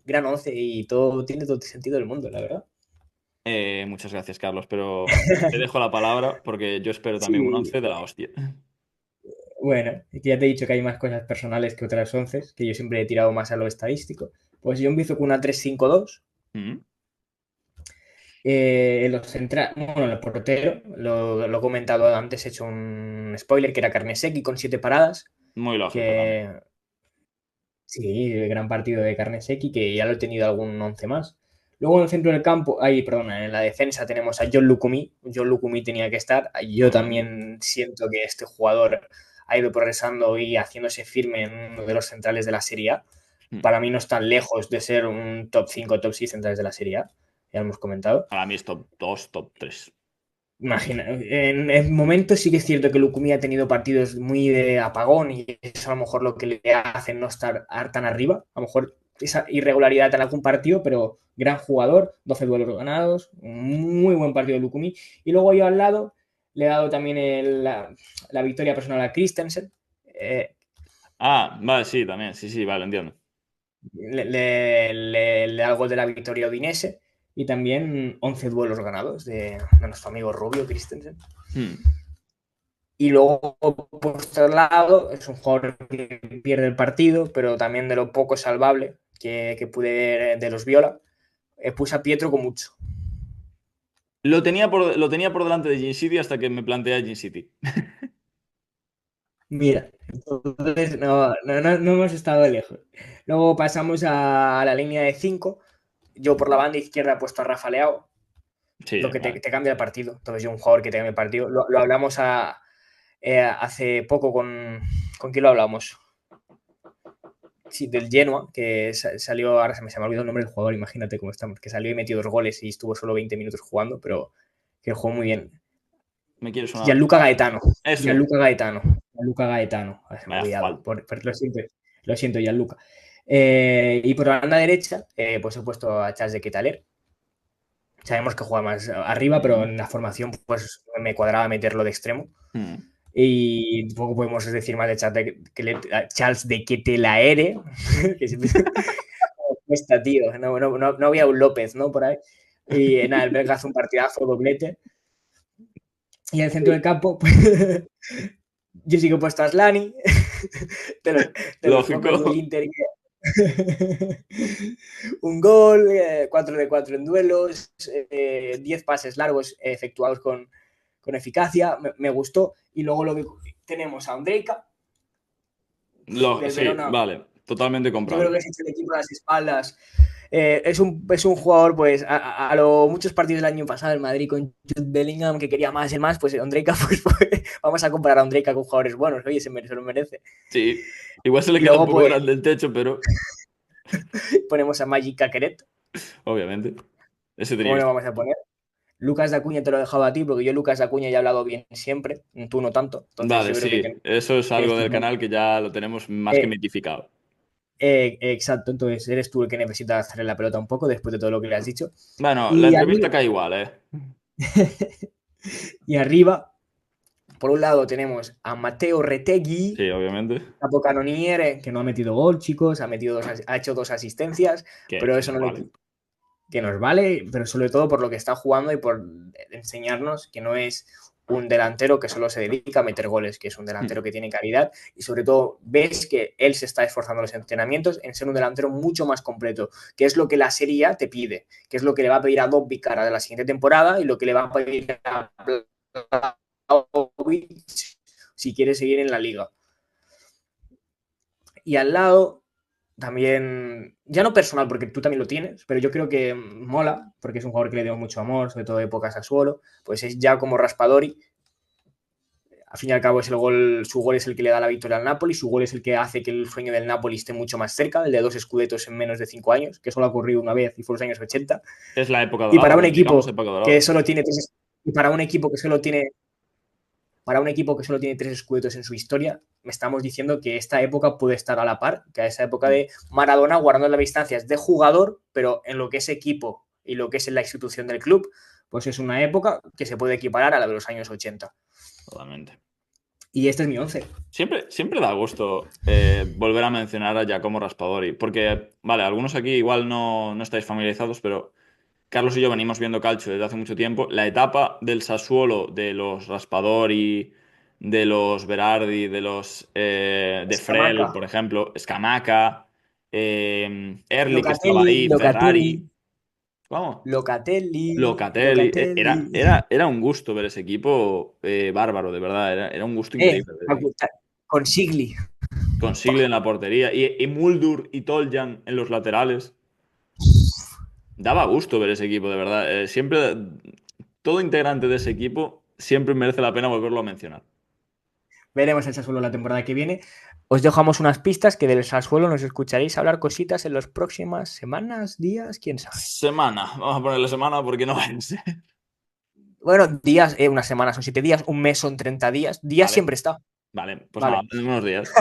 gran 11 y todo tiene todo el sentido del mundo, la verdad. Muchas gracias, Carlos, pero te dejo la palabra porque yo espero también un Sí, 11 de la hostia. bueno, ya te he dicho que hay más cosas personales que otras 11, que yo siempre he tirado más a lo estadístico. Pues yo empiezo con una 3-5-2. Mm, En los bueno, en el portero, lo he comentado antes, he hecho un spoiler que era Carnesecchi con 7 paradas. Muy lógico también. Que sí, el gran partido de Carnesecchi, que ya lo he tenido algún 11 más. Luego en el centro del campo, ahí, perdona, en la defensa tenemos a John Lucumí. John Lucumí tenía que estar. Yo Obviamente. también siento que este jugador ha ido progresando y haciéndose firme en uno de los centrales de la Serie A. Mm. Para mí no están lejos de ser un top 5, top 6 centrales de la Serie A. Ya lo hemos comentado. Para mí es top 2, top 3. Imagina, en momentos sí que es cierto que Lucumí ha tenido partidos muy de apagón y es a lo mejor lo que le hace no estar tan arriba. A lo mejor esa irregularidad en algún partido, pero gran jugador, 12 duelos ganados, muy buen partido de Lucumí. Y luego yo al lado le he dado también la victoria personal a Christensen. Ah, vale, sí, también. Sí, sí, vale, entiendo. Le da el gol de la victoria a Udinese y también 11 duelos ganados de nuestro amigo Rubio Christensen. Mm. Y luego, por otro lado, es un jugador que pierde el partido, pero también de lo poco salvable que pude ver de los Viola, puse a Pietro con mucho. Lo tenía por delante de Gin City hasta que me planteé Gin City. Mira, entonces no hemos estado lejos. Luego pasamos a la línea de 5. Yo por la banda izquierda he puesto a Rafa Leao, Sí, lo que vale. te cambia el partido. Entonces yo un jugador que te cambia el partido. Lo hablamos hace poco ¿con quién lo hablamos? Sí, del Genoa, que salió, ahora se me ha olvidado el nombre del jugador, imagínate cómo estamos, que salió y metió 2 goles y estuvo solo 20 minutos jugando, pero que jugó muy bien. ¿Me quieres sonar? Gianluca Gaetano, Eso. Gianluca Gaetano, Gianluca Gaetano, se me ha Vaya olvidado, falta. lo siento, Gianluca. Y por la banda derecha, pues he puesto a Charles de Quetaler. Sabemos que juega más arriba, pero Mm. en la formación pues me cuadraba meterlo de extremo. Mm. Y tampoco podemos decir más de Charles de Ketelaere, que siempre cuesta, tío. No había un López, ¿no? Por ahí. Y nada, el belga hace un partidazo, doblete. Y en el centro del campo, pues, yo sí que he puesto a Slani, de los pocos del Lógico. Inter. Un gol, 4 de 4 en duelos, 10 pases largos efectuados con eficacia. Me gustó. Y luego lo que tenemos a Ondrejka, del Sí, Verona. vale. Totalmente Yo creo comprable. que es el equipo a las espaldas. Es un jugador, pues, a lo muchos partidos del año pasado, el Madrid con Jude Bellingham, que quería más y más, pues Ondrejka, pues, vamos a comparar a Ondrejka con jugadores buenos, oye, se lo merece. Sí. Igual se le Y queda un luego, poco pues, grande el techo, pero ponemos a Magic Caqueret. obviamente. Ese tenía ¿Cómo que le estar. vamos a poner? Lucas de Acuña te lo he dejado a ti, porque yo Lucas de Acuña ya he hablado bien siempre, tú no tanto, entonces Vale, yo creo sí. Eso es que algo eres del tú. canal que ya lo tenemos más que Eh, mitificado. exacto, entonces eres tú el que necesita hacerle la pelota un poco después de todo lo que le has dicho. Bueno, la Y entrevista arriba, cae igual, ¿eh? y arriba, por un lado tenemos a Mateo Retegui, Sí, obviamente. capocannoniere, que no ha metido gol, chicos, ha hecho 2 asistencias, pero Que eso nos no le vale. que nos vale, pero sobre todo por lo que está jugando y por enseñarnos que no es un delantero que solo se dedica a meter goles, que es un delantero Hmm. que tiene calidad y sobre todo ves que él se está esforzando en los entrenamientos en ser un delantero mucho más completo, que es lo que la Serie A te pide, que es lo que le va a pedir a Dobby cara de la siguiente temporada y lo que le va a pedir a Vlahovic si quiere seguir en la liga. Y al lado también, ya no personal, porque tú también lo tienes, pero yo creo que mola, porque es un jugador que le dio mucho amor, sobre todo de épocas a suelo, pues es ya como Raspadori. Al fin y al cabo es su gol es el que le da la victoria al Napoli, su gol es el que hace que el sueño del Napoli esté mucho más cerca, el de 2 escudetos en menos de 5 años, que solo ha ocurrido una vez y fue en los años 80. Es la época Y para dorada, un digamos equipo época que dorada. solo tiene tres, Y para un equipo que solo tiene 3 escudetos en su historia, me estamos diciendo que esta época puede estar a la par que a esa época de Maradona, guardando las distancias de jugador, pero en lo que es equipo y lo que es la institución del club, pues es una época que se puede equiparar a la de los años 80. Totalmente. Y este es mi 11. Siempre da gusto volver a mencionar a Giacomo Raspadori, porque, vale, algunos aquí igual no estáis familiarizados, pero Carlos y yo venimos viendo calcio desde hace mucho tiempo. La etapa del Sassuolo, de los Raspadori, de los Berardi, de los de Scamacca, Frel, por ejemplo, Scamacca, Ehrlich que estaba Locatelli, ahí, Locatelli, Ferrari, ¿cómo? Locatelli, Locatelli. Locatelli. Era un gusto ver ese equipo bárbaro, de verdad. Era un gusto increíble ver ese equipo. Con Sigli. Con Sigle en la portería y Muldur y Toljan en los laterales. Daba gusto ver ese equipo, de verdad. Siempre, todo integrante de ese equipo siempre merece la pena volverlo a mencionar. Veremos el Sassuolo la temporada que viene. Os dejamos unas pistas que del Sassuolo nos escucharéis hablar cositas en las próximas semanas, días, quién sabe. Semana. Vamos a ponerle semana porque no vence. Bueno, días, una semana son 7 días, un mes son 30 días. Días Vale, siempre está. vale. Pues nada, Vale. en unos días.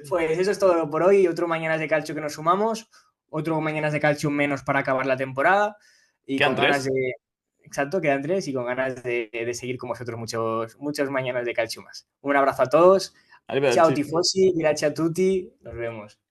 Pues eso es todo por hoy. Otro Mañanas de Calcio que nos sumamos. Otro Mañanas de Calcio menos para acabar la temporada. Y Quedan con ganas tres. de. Exacto, quedan 3 y con ganas de seguir con vosotros muchos Mañanas de Calcio más. Un abrazo a todos. Ciao Arrivederci. tifosi, grazie a tutti. Nos vemos.